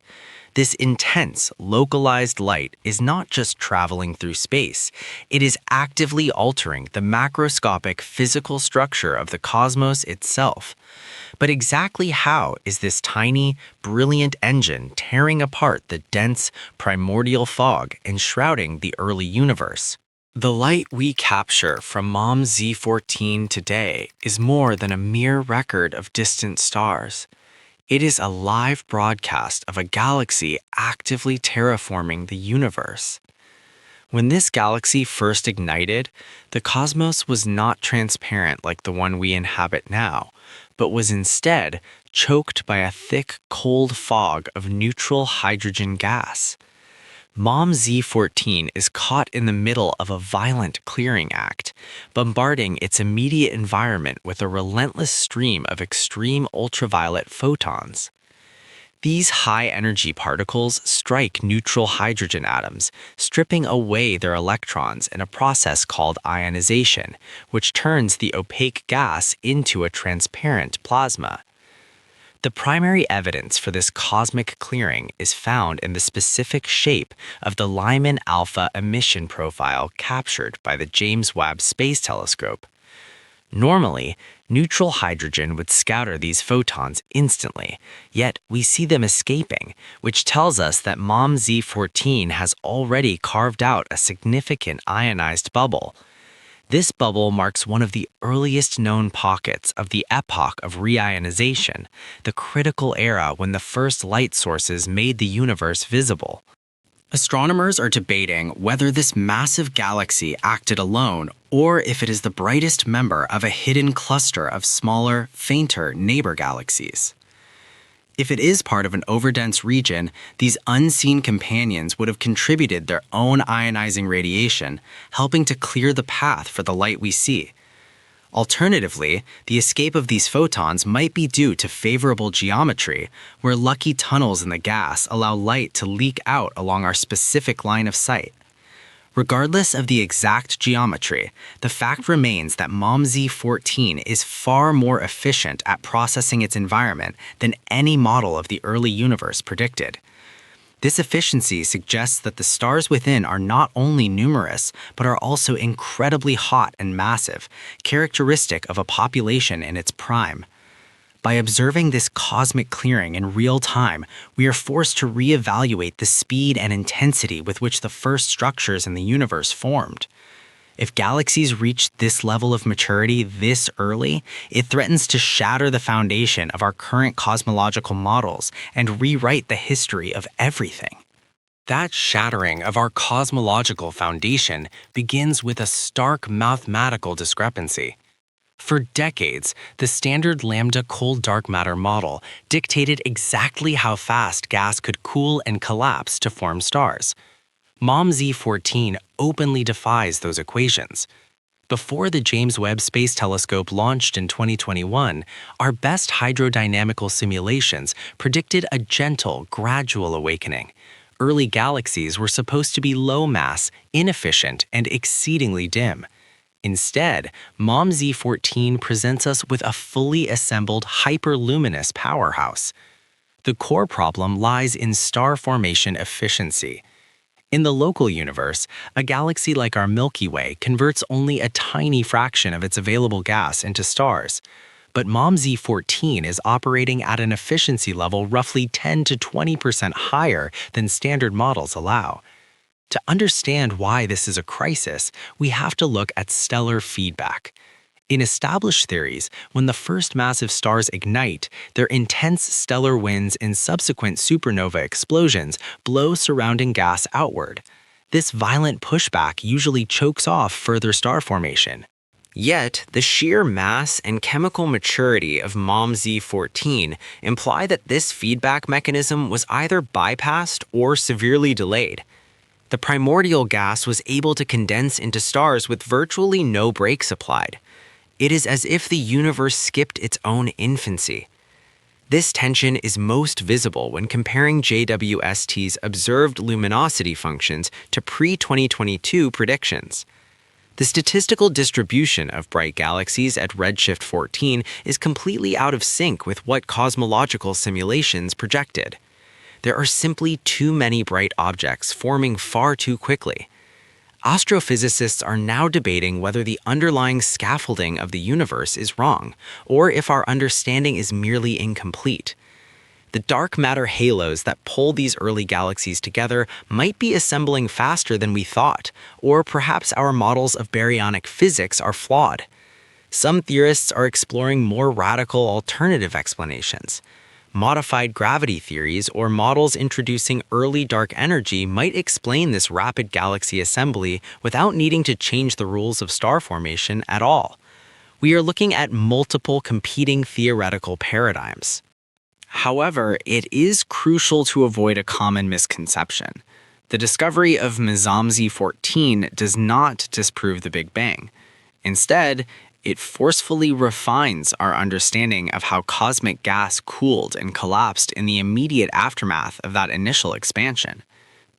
This intense, localized light is not just traveling through space, it is actively altering the macroscopic physical structure of the cosmos itself. But exactly how is this tiny, brilliant engine tearing apart the dense, primordial fog enshrouding the early universe? The light we capture from MoM-z14 today is more than a mere record of distant stars. It is a live broadcast of a galaxy actively terraforming the universe. When this galaxy first ignited, the cosmos was not transparent like the one we inhabit now, but was instead choked by a thick, cold fog of neutral hydrogen gas. MoM-z14 is caught in the middle of a violent clearing act, bombarding its immediate environment with a relentless stream of extreme ultraviolet photons. These high-energy particles strike neutral hydrogen atoms, stripping away their electrons in a process called ionization, which turns the opaque gas into a transparent plasma. The primary evidence for this cosmic clearing is found in the specific shape of the Lyman alpha emission profile captured by the James Webb Space Telescope. Normally, neutral hydrogen would scatter these photons instantly, yet we see them escaping, which tells us that MoM-z14 has already carved out a significant ionized bubble. This bubble marks one of the earliest known pockets of the epoch of reionization, the critical era when the first light sources made the universe visible. Astronomers are debating whether this massive galaxy acted alone or if it is the brightest member of a hidden cluster of smaller, fainter neighbor galaxies. If it is part of an overdense region, these unseen companions would have contributed their own ionizing radiation, helping to clear the path for the light we see. Alternatively, the escape of these photons might be due to favorable geometry, where lucky tunnels in the gas allow light to leak out along our specific line of sight. Regardless of the exact geometry, the fact remains that MoM-z14 is far more efficient at processing its environment than any model of the early universe predicted. This efficiency suggests that the stars within are not only numerous, but are also incredibly hot and massive, characteristic of a population in its prime. By observing this cosmic clearing in real time, we are forced to reevaluate the speed and intensity with which the first structures in the universe formed. If galaxies reach this level of maturity this early, it threatens to shatter the foundation of our current cosmological models and rewrite the history of everything. That shattering of our cosmological foundation begins with a stark mathematical discrepancy. For decades, the standard lambda cold dark matter model dictated exactly how fast gas could cool and collapse to form stars. MoM-z14 openly defies those equations. Before the James Webb Space Telescope launched in 2021, our best hydrodynamical simulations predicted a gentle, gradual awakening. Early galaxies were supposed to be low mass, inefficient, and exceedingly dim. Instead, MoM-z14 presents us with a fully assembled hyperluminous powerhouse. The core problem lies in star formation efficiency. In the local universe, a galaxy like our Milky Way converts only a tiny fraction of its available gas into stars. But MoM-z14 is operating at an efficiency level roughly 10 to 20% higher than standard models allow. To understand why this is a crisis, we have to look at stellar feedback. In established theories, when the first massive stars ignite, their intense stellar winds and subsequent supernova explosions blow surrounding gas outward. This violent pushback usually chokes off further star formation. Yet, the sheer mass and chemical maturity of MoM-z14 imply that this feedback mechanism was either bypassed or severely delayed. The primordial gas was able to condense into stars with virtually no brakes applied. It is as if the universe skipped its own infancy. This tension is most visible when comparing JWST's observed luminosity functions to pre-2022 predictions. The statistical distribution of bright galaxies at redshift 14 is completely out of sync with what cosmological simulations projected. There are simply too many bright objects forming far too quickly. Astrophysicists are now debating whether the underlying scaffolding of the universe is wrong, or if our understanding is merely incomplete. The dark matter halos that pull these early galaxies together might be assembling faster than we thought, or perhaps our models of baryonic physics are flawed. Some theorists are exploring more radical alternative explanations. Modified gravity theories or models introducing early dark energy might explain this rapid galaxy assembly without needing to change the rules of star formation at all. We are looking at multiple competing theoretical paradigms. However, it is crucial to avoid a common misconception. The discovery of MoM-z14 does not disprove the Big Bang. Instead, it forcefully refines our understanding of how cosmic gas cooled and collapsed in the immediate aftermath of that initial expansion.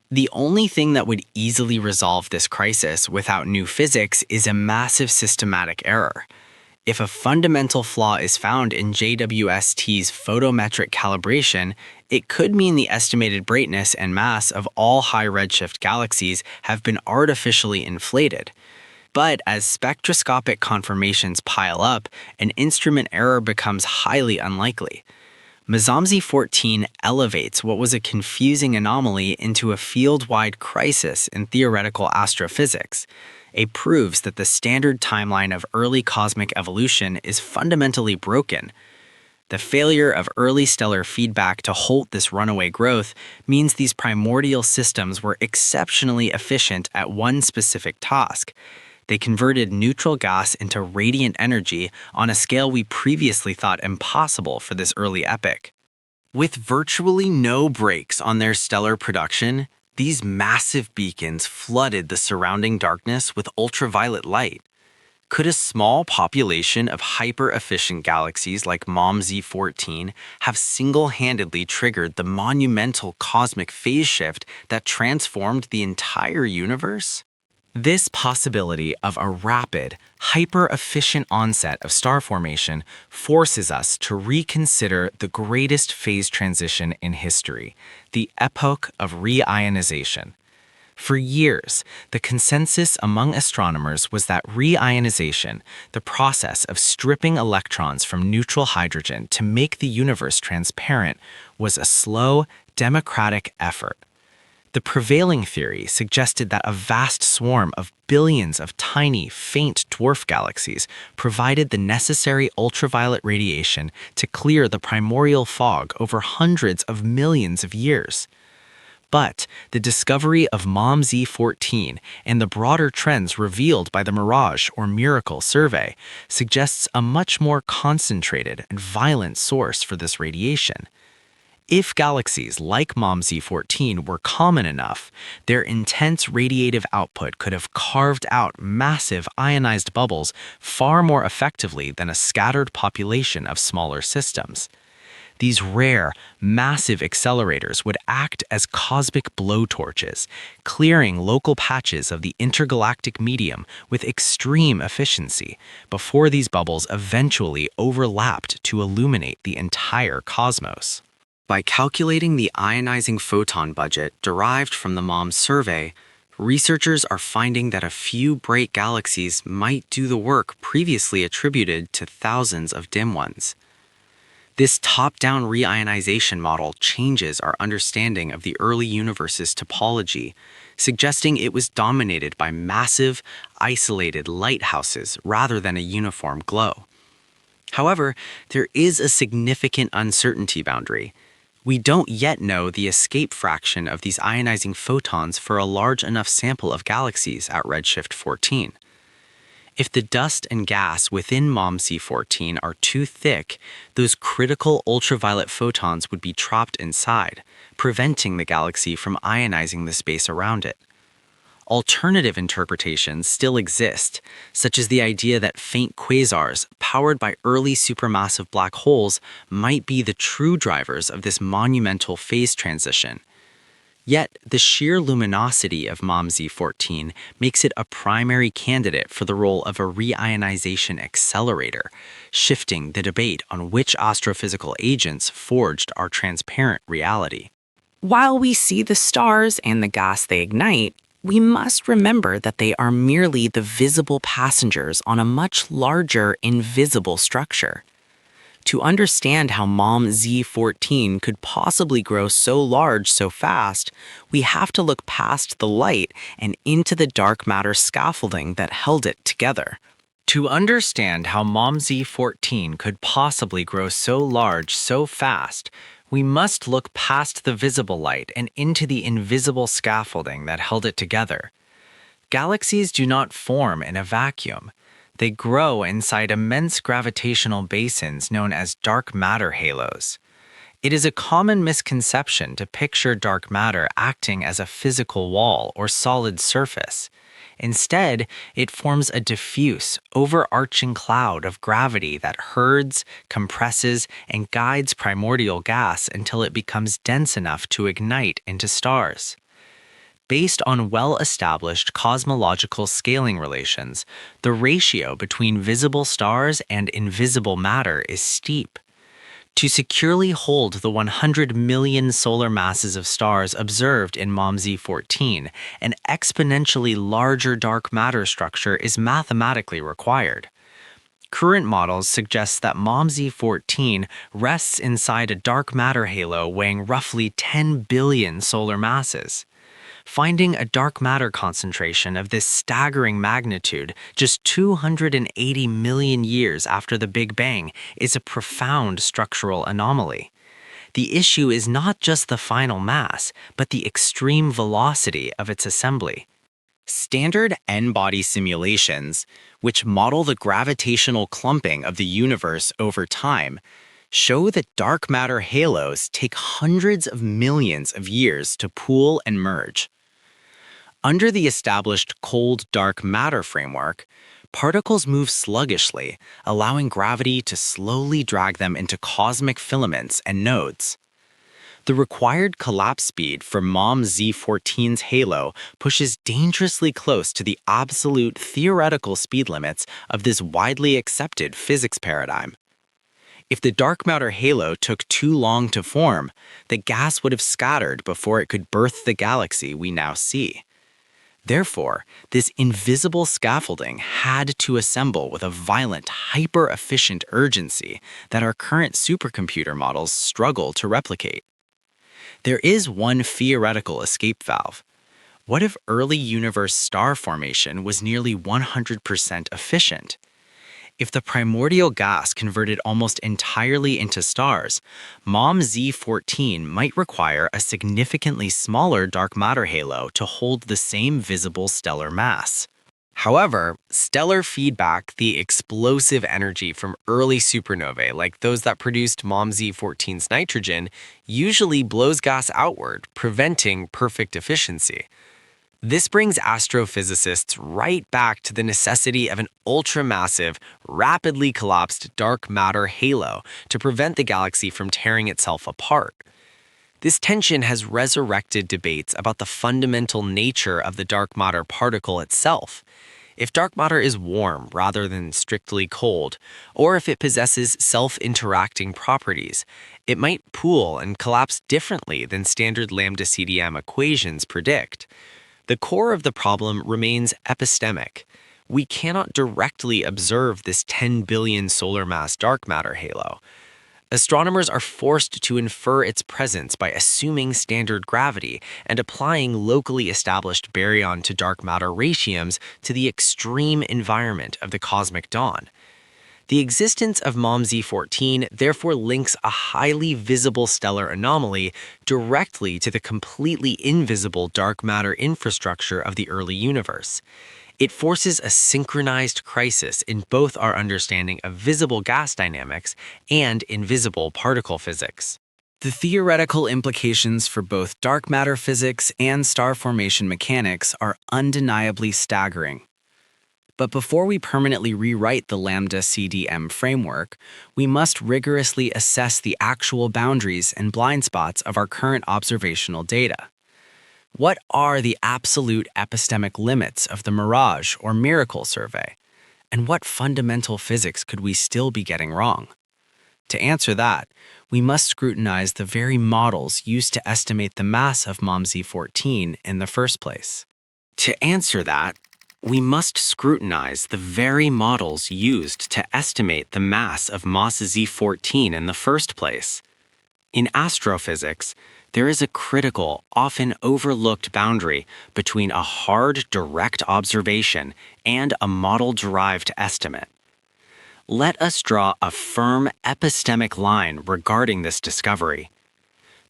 The only thing that would easily resolve this crisis without new physics is a massive systematic error. If a fundamental flaw is found in JWST's photometric calibration, it could mean the estimated brightness and mass of all high redshift galaxies have been artificially inflated. But as spectroscopic confirmations pile up, an instrument error becomes highly unlikely. MoM-z14 elevates what was a confusing anomaly into a field-wide crisis in theoretical astrophysics. It proves that the standard timeline of early cosmic evolution is fundamentally broken. The failure of early stellar feedback to halt this runaway growth means these primordial systems were exceptionally efficient at one specific task. They converted neutral gas into radiant energy on a scale we previously thought impossible for this early epoch. With virtually no brakes on their stellar production, these massive beacons flooded the surrounding darkness with ultraviolet light. Could a small population of hyper-efficient galaxies like MoM-z14 have single-handedly triggered the monumental cosmic phase shift that transformed the entire universe? This possibility of a rapid, hyper-efficient onset of star formation forces us to reconsider the greatest phase transition in history, the epoch of reionization. For years, the consensus among astronomers was that reionization, the process of stripping electrons from neutral hydrogen to make the universe transparent, was a slow, democratic effort. The prevailing theory suggested that a vast swarm of billions of tiny, faint dwarf galaxies provided the necessary ultraviolet radiation to clear the primordial fog over hundreds of millions of years. But the discovery of MoM-z14 and the broader trends revealed by the Mirage or Miracle survey suggests a much more concentrated and violent source for this radiation. If galaxies like MoM-z14 were common enough, their intense radiative output could have carved out massive ionized bubbles far more effectively than a scattered population of smaller systems. These rare, massive accelerators would act as cosmic blowtorches, clearing local patches of the intergalactic medium with extreme efficiency before these bubbles eventually overlapped to illuminate the entire cosmos. By calculating the ionizing photon budget derived from the MoM survey, researchers are finding that a few bright galaxies might do the work previously attributed to thousands of dim ones. This top-down reionization model changes our understanding of the early universe's topology, suggesting it was dominated by massive, isolated lighthouses rather than a uniform glow. However, there is a significant uncertainty boundary. We don't yet know the escape fraction of these ionizing photons for a large enough sample of galaxies at redshift 14. If the dust and gas within MoM-z14 are too thick, those critical ultraviolet photons would be trapped inside, preventing the galaxy from ionizing the space around it. Alternative interpretations still exist, such as the idea that faint quasars, powered by early supermassive black holes, might be the true drivers of this monumental phase transition. Yet, the sheer luminosity of MoM-z14 makes it a primary candidate for the role of a reionization accelerator, shifting the debate on which astrophysical agents forged our transparent reality. While we see the stars and the gas they ignite, we must remember that they are merely the visible passengers on a much larger invisible structure. To understand how MoM-z14 could possibly grow so large so fast, we have to look past the light and into the dark matter scaffolding that held it together. To understand how MoM-z14 could possibly grow so large so fast, we must look past the visible light and into the invisible scaffolding that held it together. Galaxies do not form in a vacuum. They grow inside immense gravitational basins known as dark matter halos. It is a common misconception to picture dark matter acting as a physical wall or solid surface. Instead, it forms a diffuse, overarching cloud of gravity that herds, compresses, and guides primordial gas until it becomes dense enough to ignite into stars. Based on well-established cosmological scaling relations, the ratio between visible stars and invisible matter is steep. To securely hold the 100 million solar masses of stars observed in MoM-z14, an exponentially larger dark matter structure is mathematically required. Current models suggest that MoM-z14 rests inside a dark matter halo weighing roughly 10 billion solar masses. Finding a dark matter concentration of this staggering magnitude just 280 million years after the Big Bang is a profound structural anomaly. The issue is not just the final mass, but the extreme velocity of its assembly. Standard N-body simulations, which model the gravitational clumping of the universe over time, show that dark matter halos take hundreds of millions of years to pool and merge. Under the established cold dark matter framework, particles move sluggishly, allowing gravity to slowly drag them into cosmic filaments and nodes. The required collapse speed for MoM-z14's halo pushes dangerously close to the absolute theoretical speed limits of this widely accepted physics paradigm. If the dark matter halo took too long to form, the gas would have scattered before it could birth the galaxy we now see. Therefore, this invisible scaffolding had to assemble with a violent, hyper-efficient urgency that our current supercomputer models struggle to replicate. There is one theoretical escape valve. What if early universe star formation was nearly 100% efficient? If the primordial gas converted almost entirely into stars, MoM-z14 might require a significantly smaller dark matter halo to hold the same visible stellar mass. However, stellar feedback, the explosive energy from early supernovae like those that produced MoM-z14's nitrogen, usually blows gas outward, preventing perfect efficiency. This brings astrophysicists right back to the necessity of an ultramassive, rapidly collapsed dark matter halo to prevent the galaxy from tearing itself apart. This tension has resurrected debates about the fundamental nature of the dark matter particle itself. If dark matter is warm rather than strictly cold, or if it possesses self-interacting properties, it might pool and collapse differently than standard lambda CDM equations predict. The core of the problem remains epistemic. We cannot directly observe this 10 billion solar mass dark matter halo. Astronomers are forced to infer its presence by assuming standard gravity and applying locally established baryon to dark matter ratios to the extreme environment of the cosmic dawn. The existence of MoM-z14 therefore links a highly visible stellar anomaly directly to the completely invisible dark matter infrastructure of the early universe. It forces a synchronized crisis in both our understanding of visible gas dynamics and invisible particle physics. The theoretical implications for both dark matter physics and star formation mechanics are undeniably staggering. But before we permanently rewrite the lambda CDM framework, we must rigorously assess the actual boundaries and blind spots of our current observational data. What are the absolute epistemic limits of the Mirage or Miracle survey? And what fundamental physics could we still be getting wrong? To answer that, we must scrutinize the very models used to estimate the mass of MoM-z14 in the first place. We must scrutinize the very models used to estimate the mass of MoM-z14 in the first place. In astrophysics, there is a critical, often overlooked boundary between a hard, direct observation and a model-derived estimate. Let us draw a firm epistemic line regarding this discovery.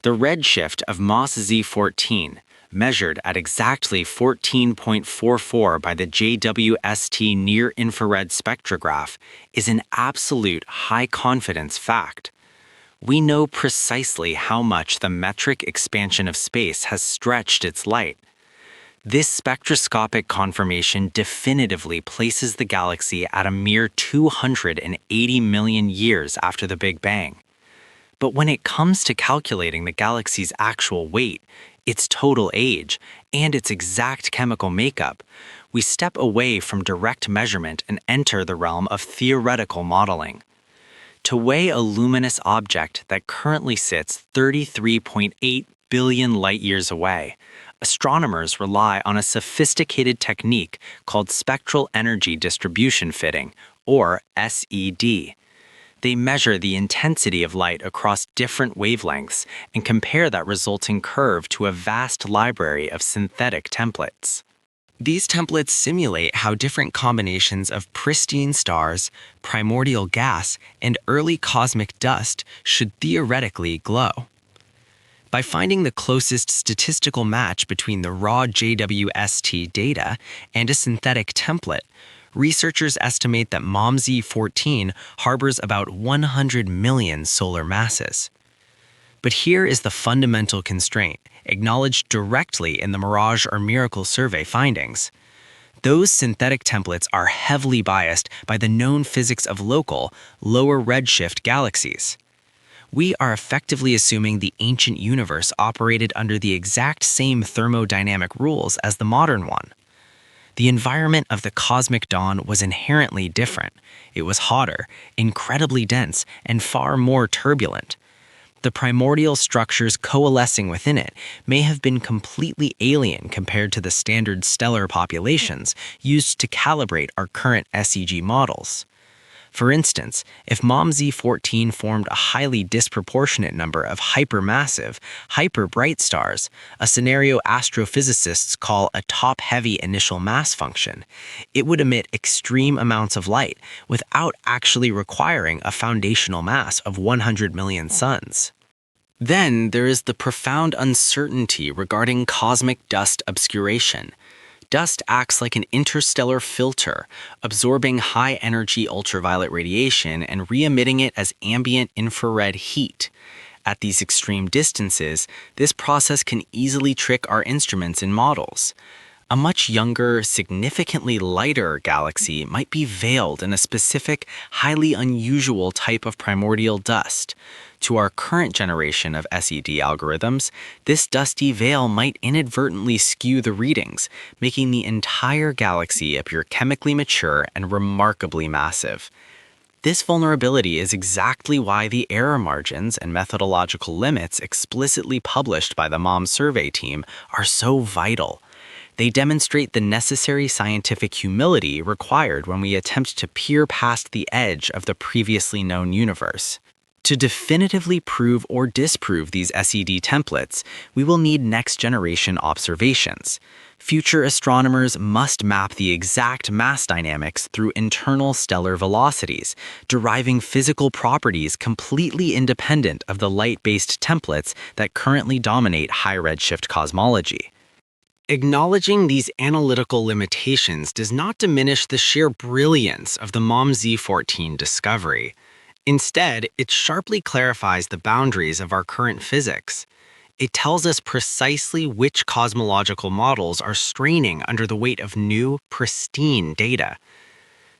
The redshift of MoM-z14, measured at exactly 14.44 by the JWST near-infrared spectrograph, is an absolute high-confidence fact. We know precisely how much the metric expansion of space has stretched its light. This spectroscopic confirmation definitively places the galaxy at a mere 280 million years after the Big Bang. But when it comes to calculating the galaxy's actual weight, its total age, and its exact chemical makeup, we step away from direct measurement and enter the realm of theoretical modeling. To weigh a luminous object that currently sits 33.8 billion light-years away, astronomers rely on a sophisticated technique called spectral energy distribution fitting, or SED. They measure the intensity of light across different wavelengths and compare that resulting curve to a vast library of synthetic templates. These templates simulate how different combinations of pristine stars, primordial gas, and early cosmic dust should theoretically glow. By finding the closest statistical match between the raw JWST data and a synthetic template, researchers estimate that MoM-z14 harbors about 100 million solar masses. But here is the fundamental constraint, acknowledged directly in the Mirage or Miracle survey findings. Those synthetic templates are heavily biased by the known physics of local, lower redshift galaxies. We are effectively assuming the ancient universe operated under the exact same thermodynamic rules as the modern one. The environment of the cosmic dawn was inherently different. It was hotter, incredibly dense, and far more turbulent. The primordial structures coalescing within it may have been completely alien compared to the standard stellar populations used to calibrate our current SEG models. For instance, if MoM-z14 formed a highly disproportionate number of hypermassive, hyper-bright stars, a scenario astrophysicists call a top-heavy initial mass function, it would emit extreme amounts of light without actually requiring a foundational mass of 100 million suns. Then there is the profound uncertainty regarding cosmic dust obscuration. Dust acts like an interstellar filter, absorbing high-energy ultraviolet radiation and re-emitting it as ambient infrared heat. At these extreme distances, this process can easily trick our instruments and models. A much younger, significantly lighter galaxy might be veiled in a specific, highly unusual type of primordial dust. To our current generation of SED algorithms, this dusty veil might inadvertently skew the readings, making the entire galaxy appear chemically mature and remarkably massive. This vulnerability is exactly why the error margins and methodological limits explicitly published by the MoM survey team are so vital. They demonstrate the necessary scientific humility required when we attempt to peer past the edge of the previously known universe. To definitively prove or disprove these SED templates, we will need next-generation observations. Future astronomers must map the exact mass dynamics through internal stellar velocities, deriving physical properties completely independent of the light-based templates that currently dominate high-redshift cosmology. Acknowledging these analytical limitations does not diminish the sheer brilliance of the MoM-z14 discovery. Instead, it sharply clarifies the boundaries of our current physics. It tells us precisely which cosmological models are straining under the weight of new, pristine data.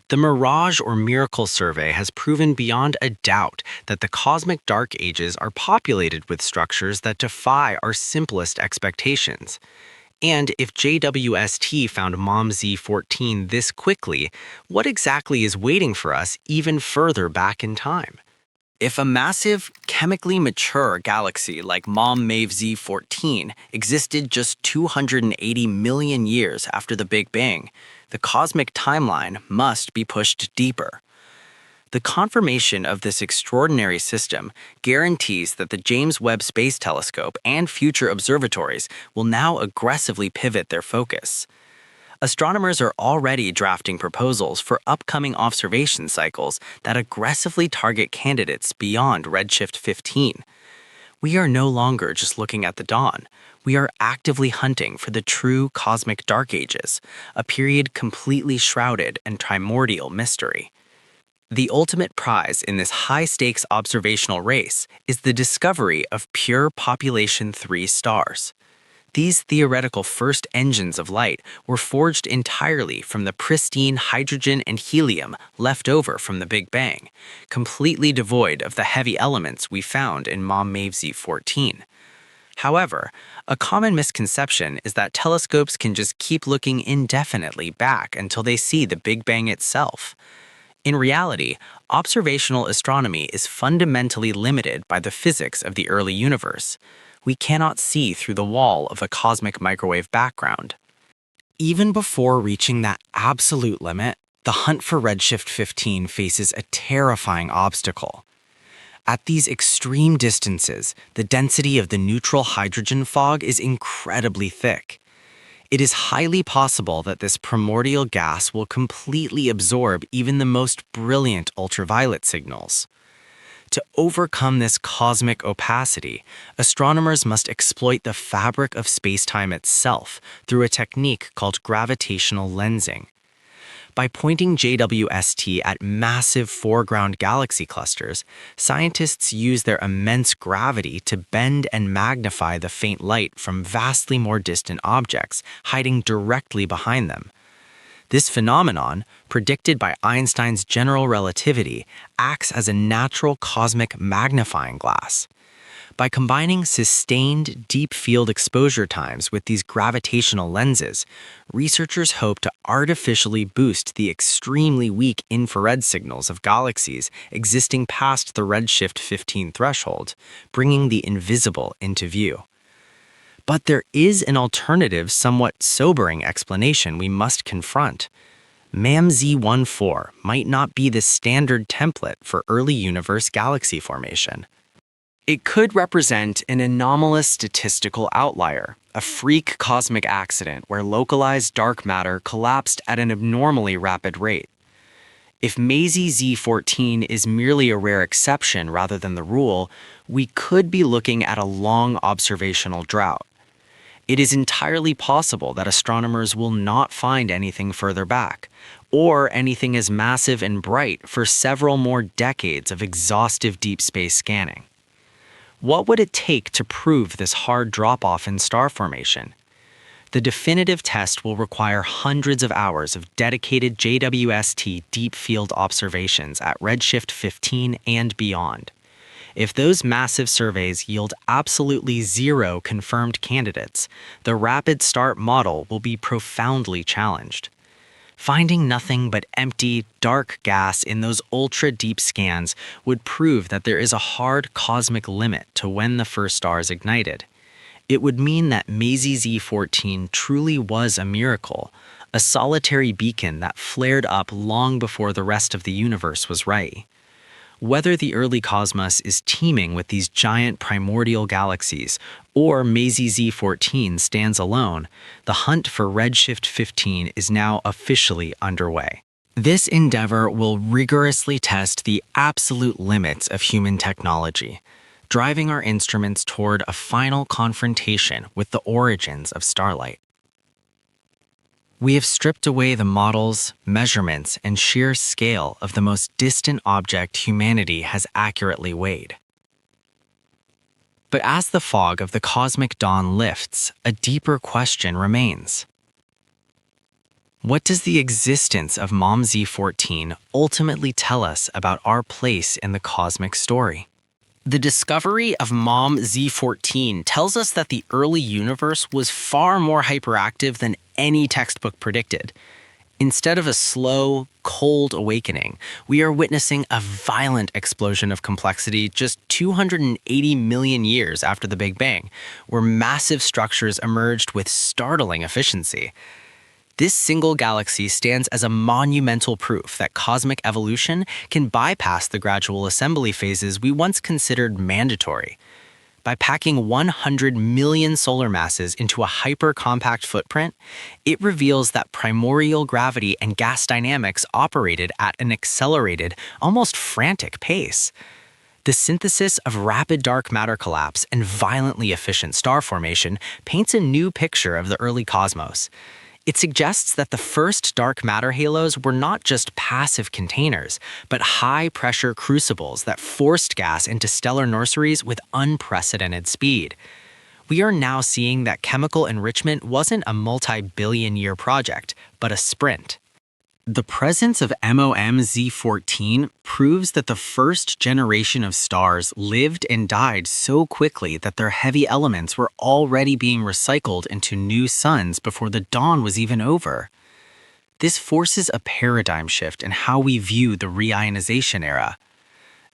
The Mirage or Miracle survey has proven beyond a doubt that the cosmic dark ages are populated with structures that defy our simplest expectations. And if JWST found MoM-z14 this quickly, what exactly is waiting for us even further back in time? If a massive, chemically mature galaxy like MoM-z14 existed just 280 million years after the Big Bang, the cosmic timeline must be pushed deeper. The confirmation of this extraordinary system guarantees that the James Webb Space Telescope and future observatories will now aggressively pivot their focus. Astronomers are already drafting proposals for upcoming observation cycles that aggressively target candidates beyond redshift 15. We are no longer just looking at the dawn. We are actively hunting for the true cosmic dark ages, a period completely shrouded in primordial mystery. The ultimate prize in this high-stakes observational race is the discovery of pure population 3 stars. These theoretical first engines of light were forged entirely from the pristine hydrogen and helium left over from the Big Bang, completely devoid of the heavy elements we found in MoM-z14. However, a common misconception is that telescopes can just keep looking indefinitely back until they see the Big Bang itself. In reality, observational astronomy is fundamentally limited by the physics of the early universe. We cannot see through the wall of a cosmic microwave background. Even before reaching that absolute limit, the hunt for redshift 15 faces a terrifying obstacle. At these extreme distances, the density of the neutral hydrogen fog is incredibly thick. It is highly possible that this primordial gas will completely absorb even the most brilliant ultraviolet signals. To overcome this cosmic opacity, astronomers must exploit the fabric of spacetime itself through a technique called gravitational lensing. By pointing JWST at massive foreground galaxy clusters, scientists use their immense gravity to bend and magnify the faint light from vastly more distant objects hiding directly behind them. This phenomenon, predicted by Einstein's general relativity, acts as a natural cosmic magnifying glass. By combining sustained deep field exposure times with these gravitational lenses, researchers hope to artificially boost the extremely weak infrared signals of galaxies existing past the redshift 15 threshold, bringing the invisible into view. But there is an alternative, somewhat sobering explanation we must confront. MoM-z14 might not be the standard template for early universe galaxy formation. It could represent an anomalous statistical outlier, a freak cosmic accident where localized dark matter collapsed at an abnormally rapid rate. If MoM-z14 is merely a rare exception rather than the rule, we could be looking at a long observational drought. It is entirely possible that astronomers will not find anything further back, or anything as massive and bright for several more decades of exhaustive deep space scanning. What would it take to prove this hard drop-off in star formation? The definitive test will require hundreds of hours of dedicated JWST deep field observations at redshift 15 and beyond. If those massive surveys yield absolutely zero confirmed candidates, the rapid start model will be profoundly challenged. Finding nothing but empty, dark gas in those ultra-deep scans would prove that there is a hard cosmic limit to when the first star is ignited. It would mean that MoM-z14 truly was a miracle, a solitary beacon that flared up long before the rest of the universe was ready. Whether the early cosmos is teeming with these giant primordial galaxies, or MoM-z14 stands alone, the hunt for redshift 15 is now officially underway. This endeavor will rigorously test the absolute limits of human technology, driving our instruments toward a final confrontation with the origins of starlight. We have stripped away the models, measurements, and sheer scale of the most distant object humanity has accurately weighed. But as the fog of the cosmic dawn lifts, a deeper question remains. What does the existence of MoM-z14 ultimately tell us about our place in the cosmic story? The discovery of MoM-z14 tells us that the early universe was far more hyperactive than any textbook predicted. Instead of a slow, cold awakening, we are witnessing a violent explosion of complexity just 280 million years after the Big Bang, where massive structures emerged with startling efficiency. This single galaxy stands as a monumental proof that cosmic evolution can bypass the gradual assembly phases we once considered mandatory. By packing 100 million solar masses into a hyper-compact footprint, it reveals that primordial gravity and gas dynamics operated at an accelerated, almost frantic pace. The synthesis of rapid dark matter collapse and violently efficient star formation paints a new picture of the early cosmos. It suggests that the first dark matter halos were not just passive containers, but high-pressure crucibles that forced gas into stellar nurseries with unprecedented speed. We are now seeing that chemical enrichment wasn't a multi-billion-year project, but a sprint. The presence of MoM-z14 proves that the first generation of stars lived and died so quickly that their heavy elements were already being recycled into new suns before the dawn was even over. This forces a paradigm shift in how we view the Reionization era.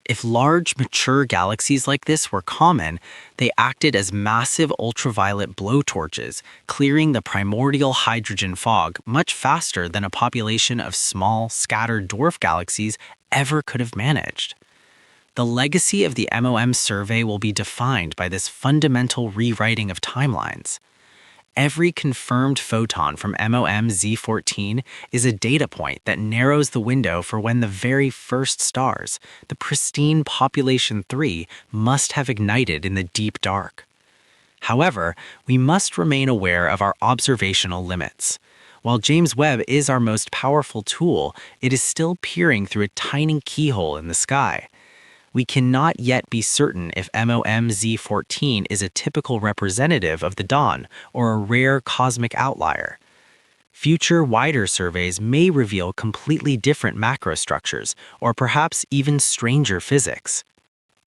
If large, mature galaxies like this were common, they acted as massive ultraviolet blowtorches, clearing the primordial hydrogen fog much faster than a population of small, scattered dwarf galaxies ever could have managed. The legacy of the MoM survey will be defined by this fundamental rewriting of timelines. Every confirmed photon from MoM-z14 is a data point that narrows the window for when the very first stars, the pristine population 3, must have ignited in the deep dark. However, we must remain aware of our observational limits. While James Webb is our most powerful tool, it is still peering through a tiny keyhole in the sky. We cannot yet be certain if MoM-z14 is a typical representative of the dawn or a rare cosmic outlier. Future, wider surveys may reveal completely different macrostructures, or perhaps even stranger physics.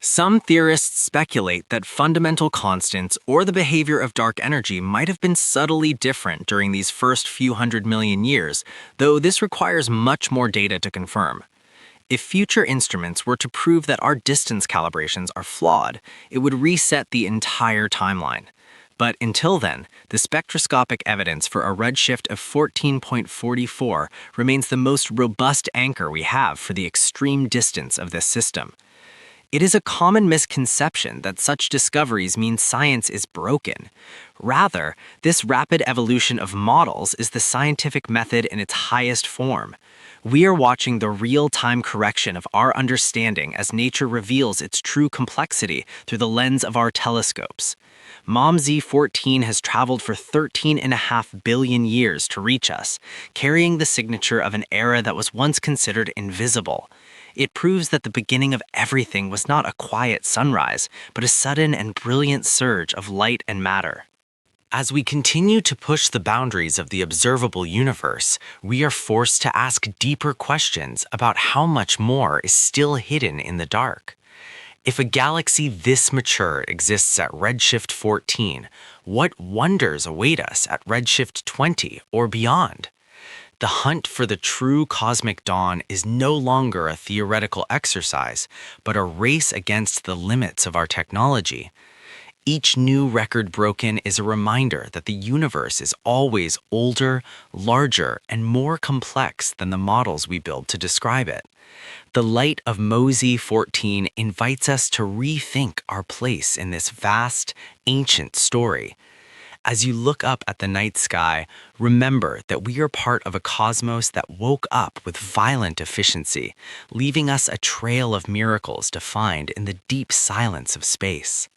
Some theorists speculate that fundamental constants or the behavior of dark energy might have been subtly different during these first few 100 million years, though this requires much more data to confirm. If future instruments were to prove that our distance calibrations are flawed, it would reset the entire timeline. But until then, the spectroscopic evidence for a redshift of 14.44 remains the most robust anchor we have for the extreme distance of this system. It is a common misconception that such discoveries mean science is broken. Rather, this rapid evolution of models is the scientific method in its highest form. We are watching the real-time correction of our understanding as nature reveals its true complexity through the lens of our telescopes. MoM-z14 has traveled for 13.5 billion years to reach us, carrying the signature of an era that was once considered invisible. It proves that the beginning of everything was not a quiet sunrise, but a sudden and brilliant surge of light and matter. As we continue to push the boundaries of the observable universe, we are forced to ask deeper questions about how much more is still hidden in the dark. If a galaxy this mature exists at redshift 14, what wonders await us at redshift 20 or beyond? The hunt for the true cosmic dawn is no longer a theoretical exercise, but a race against the limits of our technology. Each new record broken is a reminder that the universe is always older, larger, and more complex than the models we build to describe it. The light of MoM-z14 invites us to rethink our place in this vast, ancient story. As you look up at the night sky, remember that we are part of a cosmos that woke up with violent efficiency, leaving us a trail of miracles to find in the deep silence of space.